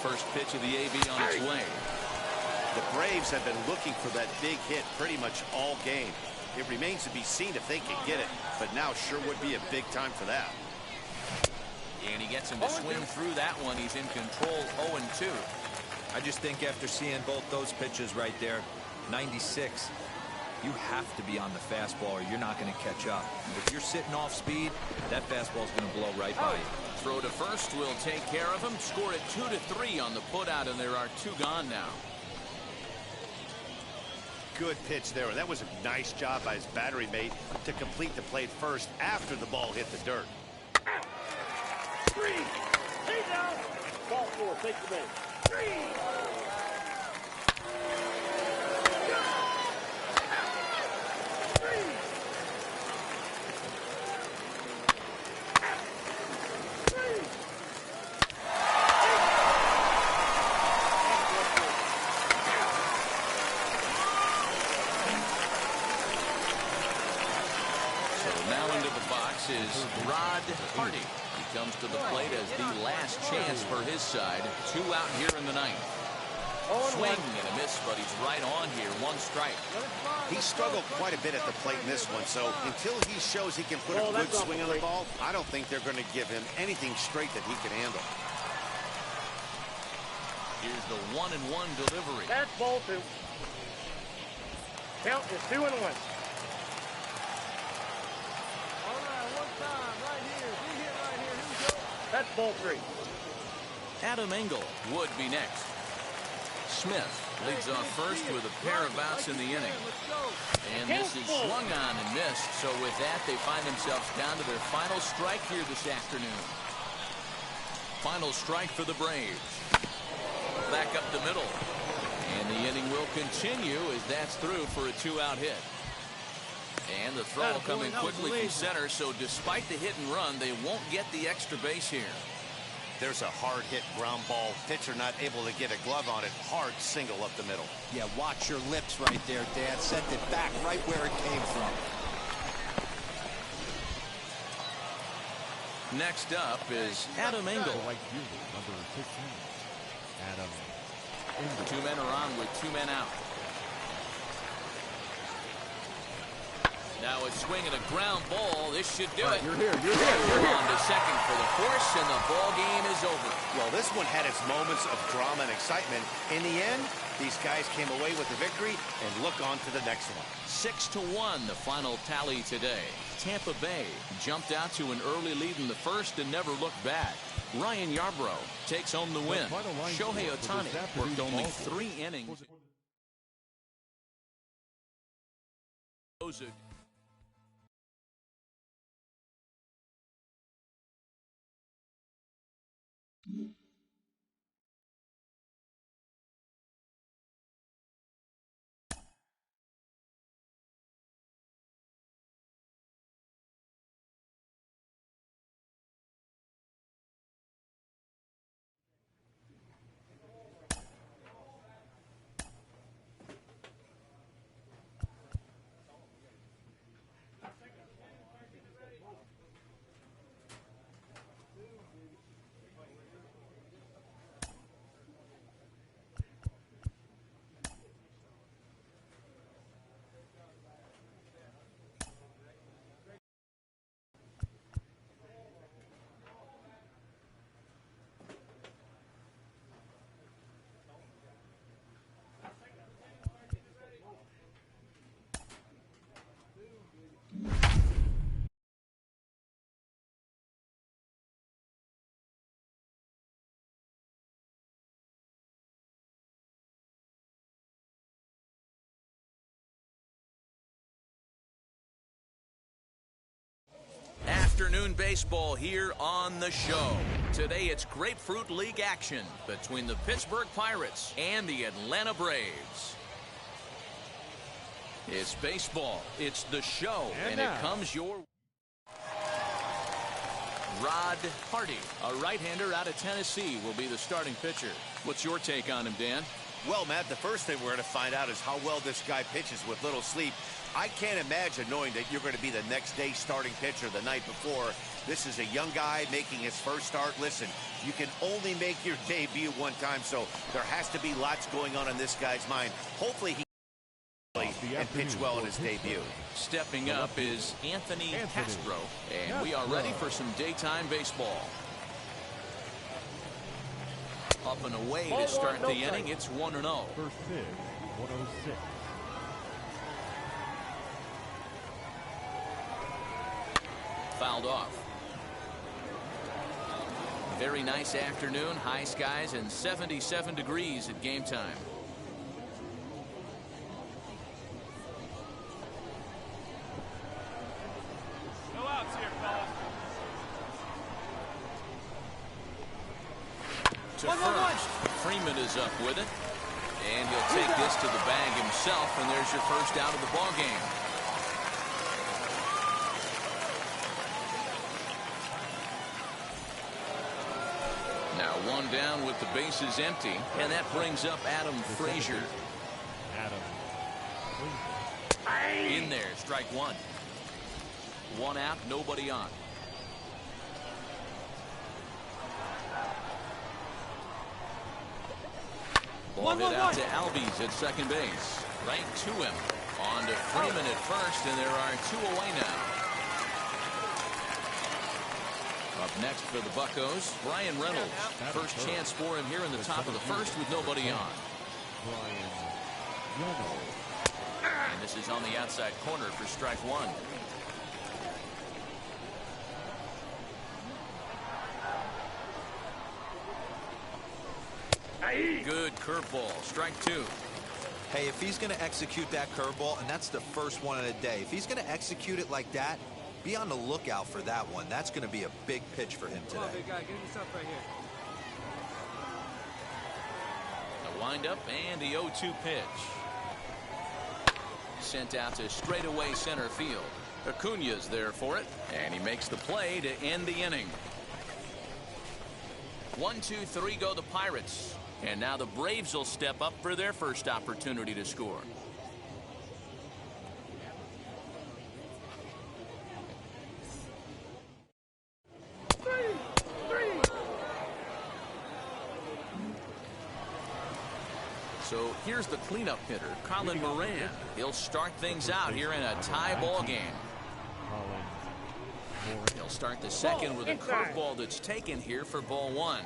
First pitch of the AB on its way. The Braves have been looking for that big hit pretty much all game. It remains to be seen if they can get it, but now sure would be a big time for that. And he gets him to swing through that one. He's in control, 0-2. I just think after seeing both those pitches right there, 96, you have to be on the fastball or you're not going to catch up. If you're sitting off speed, that fastball's going to blow right by you. Throw to first will take care of him. Score it 2-3 on the putout, and there are 2 gone now. Good pitch there. That was a nice job by his battery mate to complete the play first after the ball hit the dirt. 3. Hey down. Ball 4. Take the base. 3. Is Rod Hardy. He comes to the plate as the last chance for his side. 2 out here in the 9th. Swing and a miss, but he's right on here. 1 strike. He struggled quite a bit at the plate in this one, so until he shows he can put a good swing on the ball, I don't think they're going to give him anything straight that he can handle. Here's the 1-1 delivery. That's ball 2. Count is 2-1. That's ball 3. Adam Engel would be next. Smith leads off first with a pair of outs in the inning. And this is swung on and missed. So with that, they find themselves down to their final strike here this afternoon. Final strike for the Braves. Back up the middle. And the inning will continue as that's through for a 2-out hit. And the throw coming quickly from center, so despite the hit and run, they won't get the extra base here. There's a hard hit ground ball. Pitcher not able to get a glove on it. Hard single up the middle. Yeah, watch your lips right there, Dad. Sent it back right where it came from. Next up is Adam Engel. Number 15, Adam Engel. 2 men are on with 2 men out. Now a swing and a ground ball. This should do it. You're here. On to second for the force, and the ball game is over. Well, this one had its moments of drama and excitement. In the end, these guys came away with the victory and look on to the next one. 6-1, the final tally today. Tampa Bay jumped out to an early lead in the first and never looked back. Ryan Yarbrough takes home the win. Shohei Ohtani worked only 3 innings. Afternoon baseball here on the show. Today it's Grapefruit League action between the Pittsburgh Pirates and the Atlanta Braves. It's baseball. It's the show. And it comes your Rod Hardy, a right-hander out of Tennessee, will be the starting pitcher. What's your take on him, Dan? Well, Matt, the first thing we're going to find out is how well this guy pitches with little sleep. I can't imagine knowing that you're going to be the next day starting pitcher the night before. This is a young guy making his first start. Listen, you can only make your debut one time, so there has to be lots going on in this guy's mind. Hopefully he and pitch well in his debut. Stepping up is Anthony Castro, and we are ready for some daytime baseball. Up and away to start the inning. It's 1-0. First pitch, 106. Fouled off. Very nice afternoon. High skies and 77 degrees at game time. No outs here, fellas. To first. Freeman is up with it. And he'll take this to the bag himself, and there's your first out of the ball game. Now one down with the bases empty, and that brings up Adam Frazier. In there, strike one. One out, nobody on. Ball hit out to Albies at second base. Right to him. On to Freeman at first, and there are 2 away now. Up next for the Buccos, Brian Reynolds. First chance for him here in the top of the first with nobody on. And this is on the outside corner for strike one. Good curveball, strike two. Hey, if he's going to execute that curveball, and that's the first one of the day, if he's going to execute it like that, be on the lookout for that one. That's going to be a big pitch for him today. Come on, big guy, get yourself right here. The windup and the 0-2 pitch. Sent out to straightaway center field. Acuna's there for it, and he makes the play to end the inning. 1-2-3 go the Pirates. And now the Braves will step up for their first opportunity to score. So here's the cleanup hitter, Colin Moran. He'll start things out here in a tie ball game. He'll start the second with a curveball that's taken here for ball one.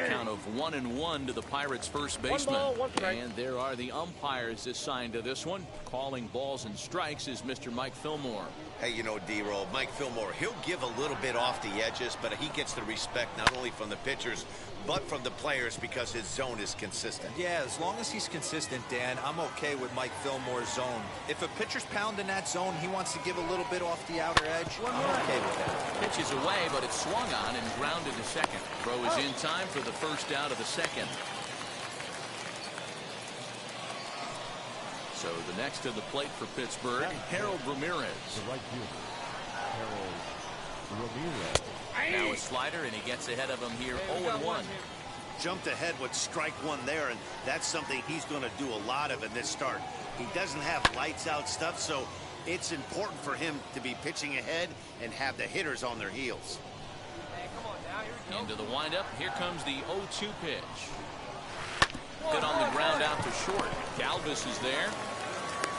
Count of 1-1 to the Pirates' first baseman. And there are the umpires assigned to this one. Calling balls and strikes is Mr. Mike Fillmore. Hey, you know, D-Roll, Mike Fillmore, he'll give a little bit off the edges, but he gets the respect not only from the pitchers, but from the players because his zone is consistent. Yeah, as long as he's consistent, Dan, I'm okay with Mike Fillmore's zone. If a pitcher's pounding that zone, he wants to give a little bit off the outer edge, I'm okay with that. Pitch is away, but it's swung on and grounded to second. Throw is in time for the first out of the second. So the next to the plate for Pittsburgh, Harold Ramirez. The right fielder, Harold Ramirez. Now a slider, and he gets ahead of him here, 0-1. Jumped ahead with strike one there, and that's something he's going to do a lot of in this start. He doesn't have lights out stuff, so it's important for him to be pitching ahead and have the hitters on their heels. Hey, come on now. Here we go. Into the windup, here comes the 0-2 pitch. Hit on the ground out to short. Galvis is there.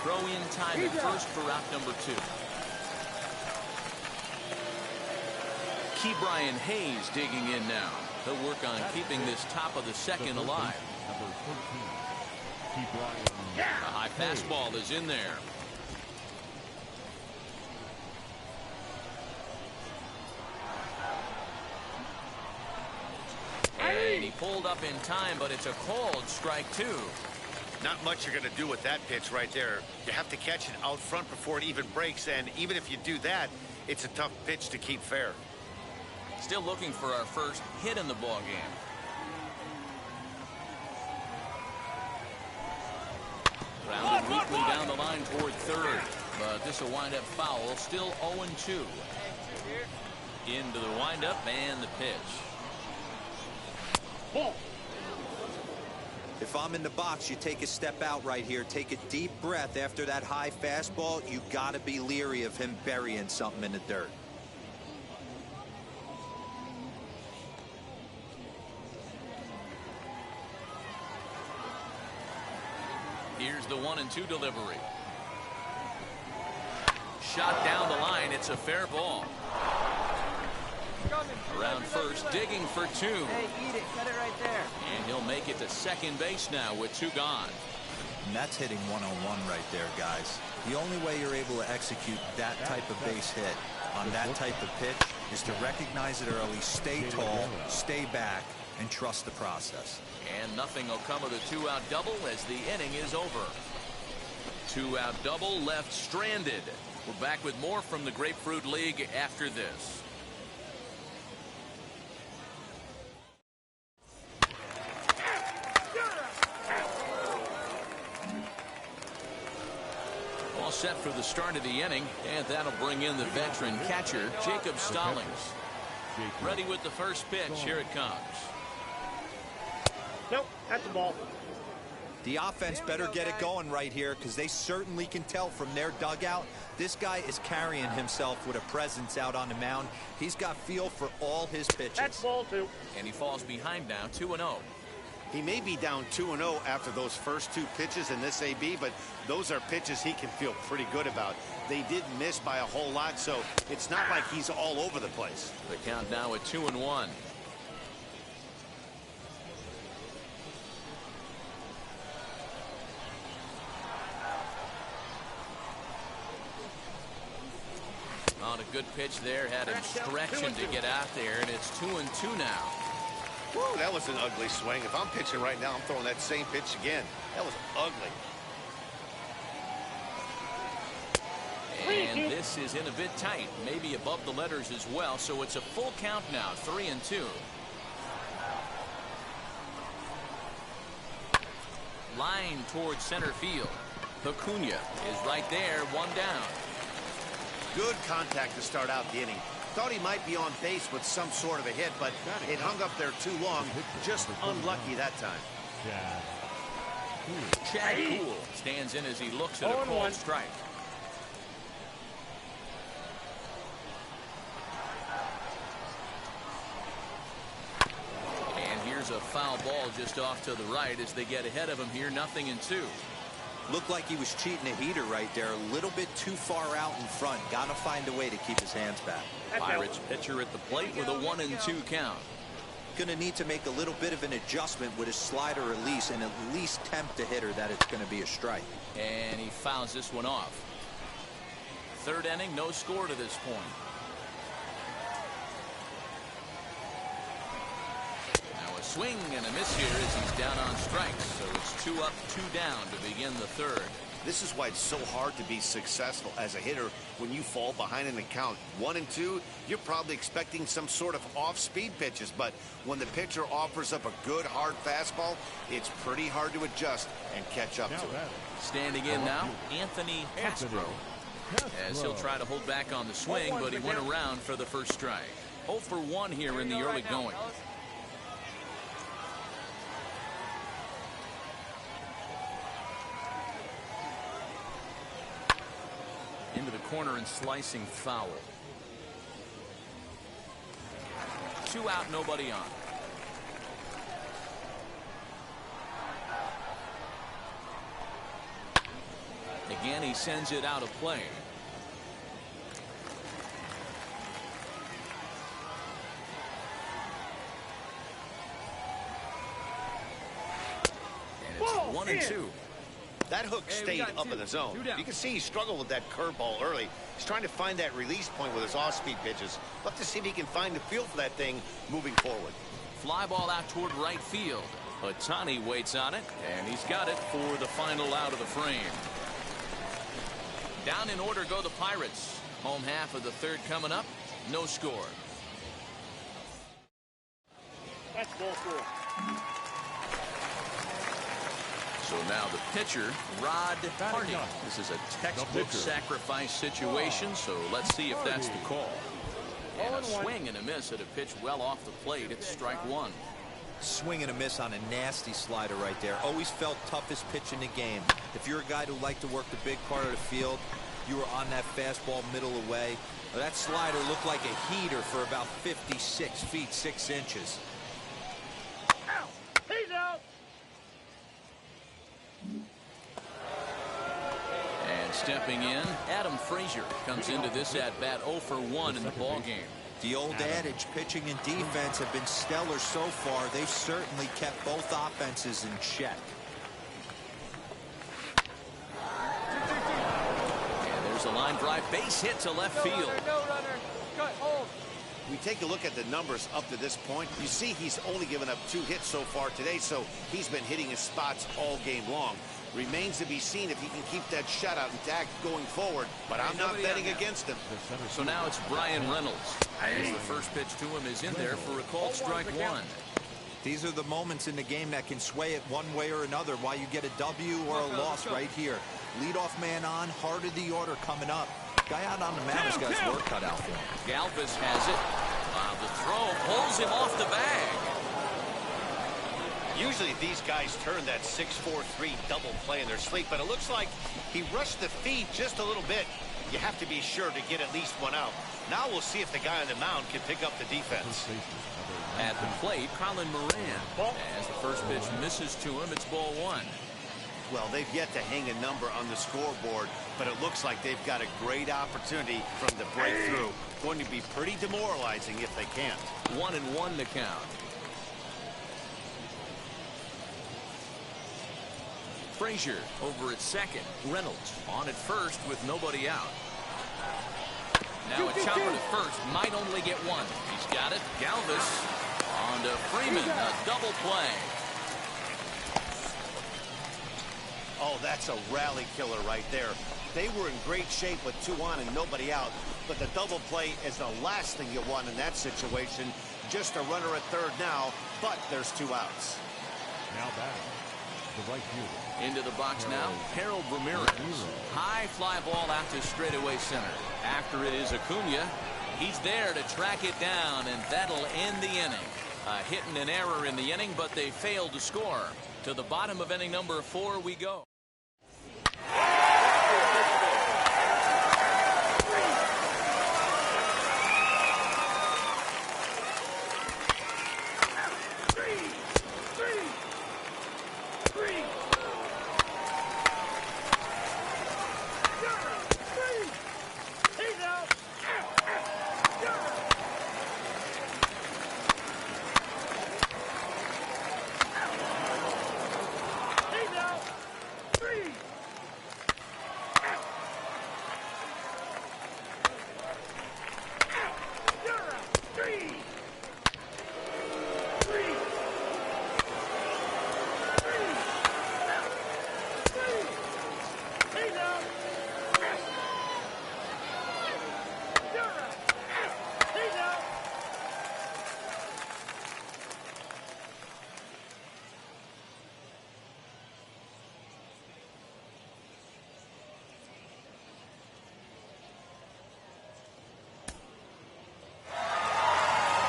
Throw in time at first for out number 2. Brian Hayes digging in now. He'll work on keeping this top of the second alive. Number 13, Brian. A high fastball is in there. And he pulled up in time, but it's a called strike 2. Not much you're going to do with that pitch right there. You have to catch it out front before it even breaks, and even if you do that, it's a tough pitch to keep fair. Still looking for our first hit in the ball game. Grounded weakly down the line toward third, but this will wind up foul. Still 0-2. Into the windup and the pitch. Ball. If I'm in the box, you take a step out right here. Take a deep breath after that high fastball. You got to be leery of him burying something in the dirt. Here's the 1-2 delivery. Shot down the line. It's a fair ball. Around first, digging for 2. Hey, eat it. Cut it right there. And he'll make it to second base now with 2 gone. And that's hitting 101 right there, guys. The only way you're able to execute that type of base hit on that type of pitch is to recognize it early, stay tall, stay back, and trust the process. And nothing will come of the 2-out double as the inning is over. 2-out double left stranded. We're back with more from the Grapefruit League after this. All set for the start of the inning, and that'll bring in the veteran catcher, Jacob Stallings. Ready with the first pitch. Here it comes. Nope, that's the ball. The offense better get it going right here because they certainly can tell from their dugout this guy is carrying himself with a presence out on the mound. He's got feel for all his pitches. That's ball 2. And he falls behind now, 2-0. He may be down 2-0 after those first 2 pitches in this AB, but those are pitches he can feel pretty good about. They did miss by a whole lot, so it's not like he's all over the place. The count now at 2-1. On a good pitch there, had him stretching to get out there, and it's 2-2 now. Woo, that was an ugly swing. If I'm pitching right now, I'm throwing that same pitch again. That was ugly. And this is in a bit tight, maybe above the letters as well, so it's a full count now, 3-2. Line towards center field. Acuna is right there, 1 down. Good contact to start out the inning. Thought he might be on base with some sort of a hit, but it hung up there too long. Just unlucky that time. Chad Kuhl stands in as he looks at a called strike. a foul ball just off to the right as they get ahead of him here, 0-2. Looked like he was cheating a heater right there. A little bit too far out in front. Got to find a way to keep his hands back. Pirates pitcher at the plate with a 1-2 count. Going to need to make a little bit of an adjustment with his slider release and at least tempt the hitter that it's going to be a strike. And he fouls this one off. Third inning, no score to this point. Now a swing and a miss here as he's down on strikes. So it's 2 up, 2 down to begin the third. This is why it's so hard to be successful as a hitter when you fall behind in the count 1-2. You're probably expecting some sort of off-speed pitches, but when the pitcher offers up a good hard fastball, it's pretty hard to adjust and catch up to it. Standing in now, Anthony Castro, as he'll try to hold back on the swing, but he went around for the first strike. 0 for 1 here in the early going. Into the corner and slicing foul. 2 out, nobody on. Again, he sends it out of play. And it's 1-2. That hook stayed up in the zone. You can see he struggled with that curveball early. He's trying to find that release point with his off-speed pitches. Love to see if he can find the feel for that thing moving forward. Fly ball out toward right field. Ohtani waits on it, and he's got it for the final out of the frame. Down in order go the Pirates. Home half of the third coming up. No score. That's ball 4. So now the pitcher, Rod Hardy. This is a textbook sacrifice situation, so let's see if that's the call. And a swing and a miss at a pitch well off the plate. It's strike 1. Swing and a miss on a nasty slider right there. Always felt toughest pitch in the game. If you're a guy who liked to work the big part of the field, you were on that fastball middle away. That slider looked like a heater for about 56 feet 6 inches. He's out. And stepping in, Adam Frazier comes into this at bat 0 for 1 in the ball game. The old adage, pitching and defense have been stellar so far. They've certainly kept both offenses in check. And there's a line drive base hit to left field. No runner. Cut, hold. We take a look at the numbers up to this point. You see he's only given up 2 hits so far today, so he's been hitting his spots all game long. Remains to be seen if he can keep that shutout intact going forward, but I'm not betting against him. So now it's Brian Reynolds. As the first pitch to him is in there for a called strike 1. These are the moments in the game that can sway it one way or another, why you get a W or a loss right here. Leadoff man on, heart of the order coming up. Guy out on the mound has got his work cut out for him. Galvis has it. The throw pulls him off the bag. Usually these guys turn that 6-4-3 double play in their sleep, but it looks like he rushed the feed just a little bit. You have to be sure to get at least 1 out. Now we'll see if the guy on the mound can pick up the defense. At the plate, Colin Moran. As the first pitch misses to him, it's ball 1. Well, they've yet to hang a number on the scoreboard, but it looks like they've got a great opportunity from the breakthrough. Going to be pretty demoralizing if they can't. 1-1 to count. Frazier over at second. Reynolds on at first with nobody out. Now a chopper to first. Might only get 1. He's got it. Galvis on to Freeman. A double play. Oh, that's a rally killer right there. They were in great shape with 2 on and nobody out, but the double play is the last thing you want in that situation. Just a runner at third now, but there's 2 outs. Now batting, the right fielder. Into the box now, Harold Ramirez. High fly ball out to straightaway center. After it is Acuna. He's there to track it down, and that'll end the inning. A hit and an error in the inning, but they failed to score. To the bottom of inning number 4 we go.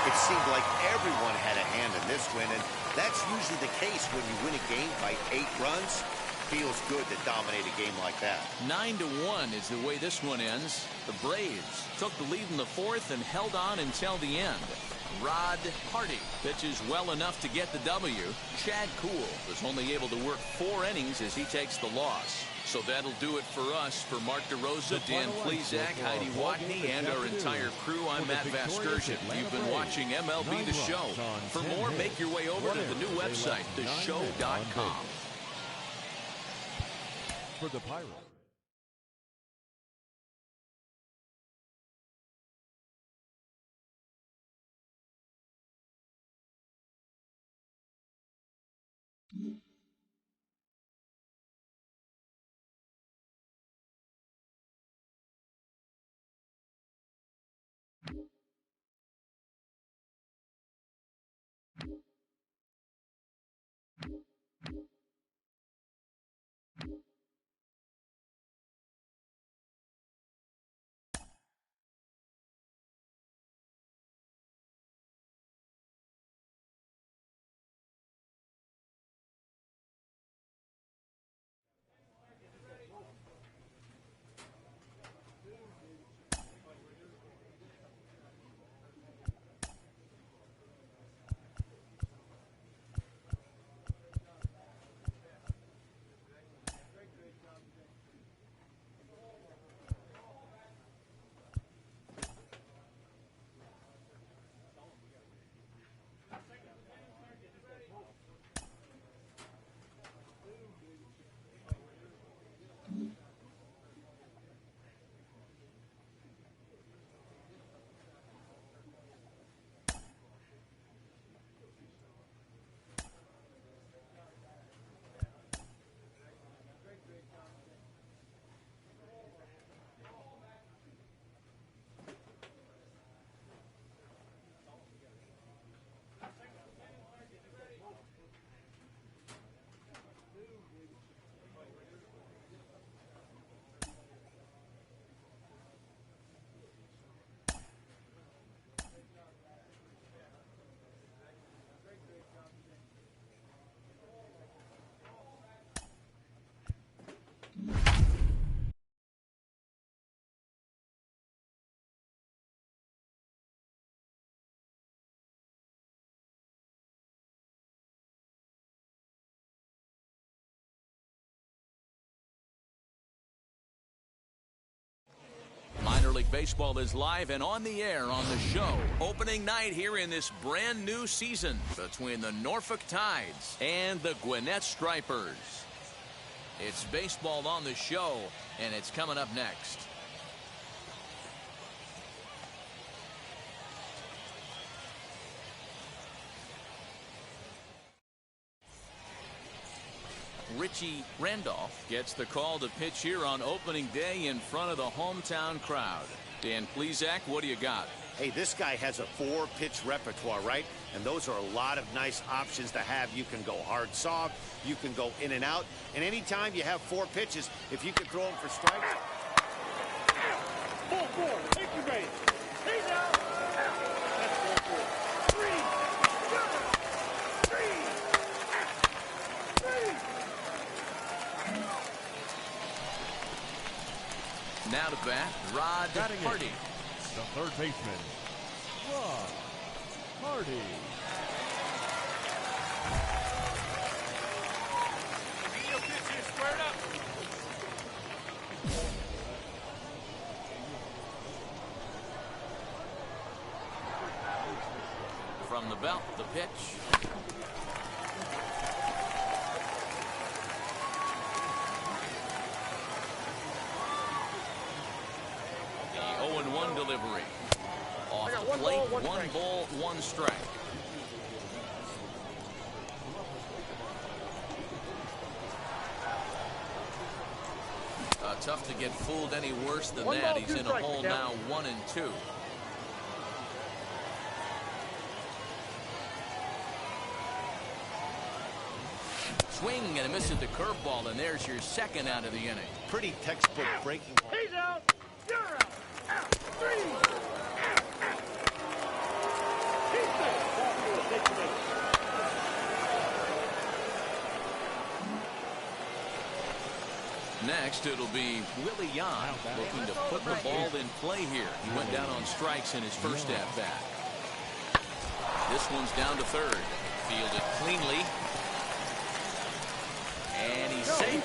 It seemed like everyone had a hand in this win, and that's usually the case when you win a game by 8 runs. Feels good to dominate a game like that. 9-1 is the way this one ends. The Braves took the lead in the 4th and held on until the end. Rod Hardy pitches well enough to get the W. Chad Kuhl was only able to work 4 innings as he takes the loss. So that'll do it for us. For Mark DeRosa, Dan Plesac, Heidi Watney, and our entire crew, I'm Matt Vasgersian. You've been watching MLB The Show. For more, make your way over to the new website, theshow.com. For the Pirates. Minor League Baseball is live and on the air on the show. Opening night here in this brand new season between the Norfolk Tides and the Gwinnett Stripers. It's baseball on the show, and it's coming up next. Richie Randolph gets the call to pitch here on opening day in front of the hometown crowd. Dan Plesac, what do you got? Hey, this guy has a 4-pitch repertoire, right? And those are a lot of nice options to have. You can go hard soft, you can go in and out, and anytime you have 4 pitches, if you can throw them for strikes. Ball 4, take your base. He's out. That's ball 4. 3. Now to bat, Rod Hardy. The third baseman, Rod Hardy. He'll pitch you squared up. From the belt, the pitch. The 0-1 delivery. Off the plate, 1 ball, 1 strike. Tough to get fooled any worse than that. He's in a hole now, 1-2. Swing and a miss at the curveball, and there's your second out of the inning. Pretty textbook breaking ball. He's out. You're out. Out. 3. He's Next, it'll be Willie Yan looking to put the ball in play here. He went down on strikes in his first at-bat. This one's down to third. Fielded cleanly. And he's safe.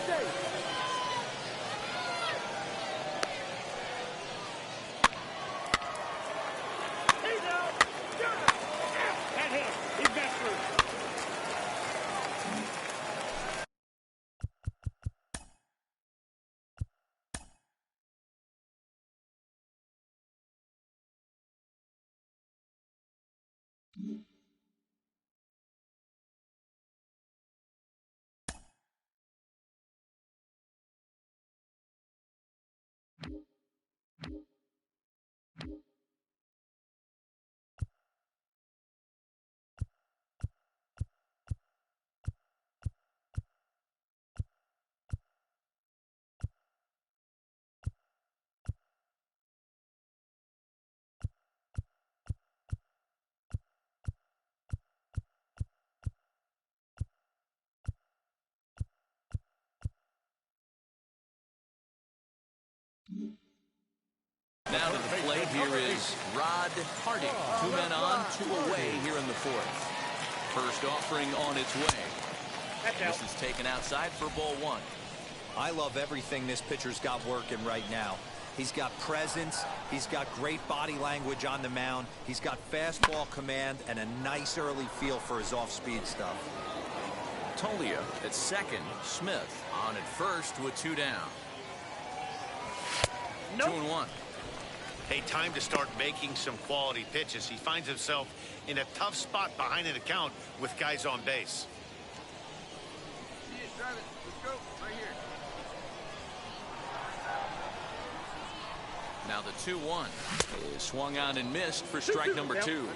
Now to the plate here is Rod Harding. 2 men on, 2 away here in the fourth. First offering on its way. This is taken outside for ball 1. I love everything this pitcher's got working right now. He's got presence. He's got great body language on the mound. He's got fastball command and a nice early feel for his off-speed stuff. Tolia at second. Smith on at first with 2 down. 2-1. Hey, time to start making some quality pitches. He finds himself in a tough spot behind an account with guys on base. Let's go. Right here. Now the 2-1 is swung on and missed for strike number 2.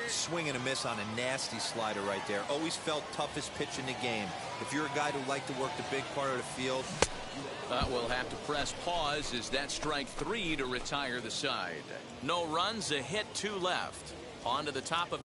Swing and a miss on a nasty slider right there. Always felt toughest pitch in the game. If you're a guy who liked to work the big part of the field, we'll have to press pause as that strike 3 to retire the side. No runs, a hit, 2 left. On to the top of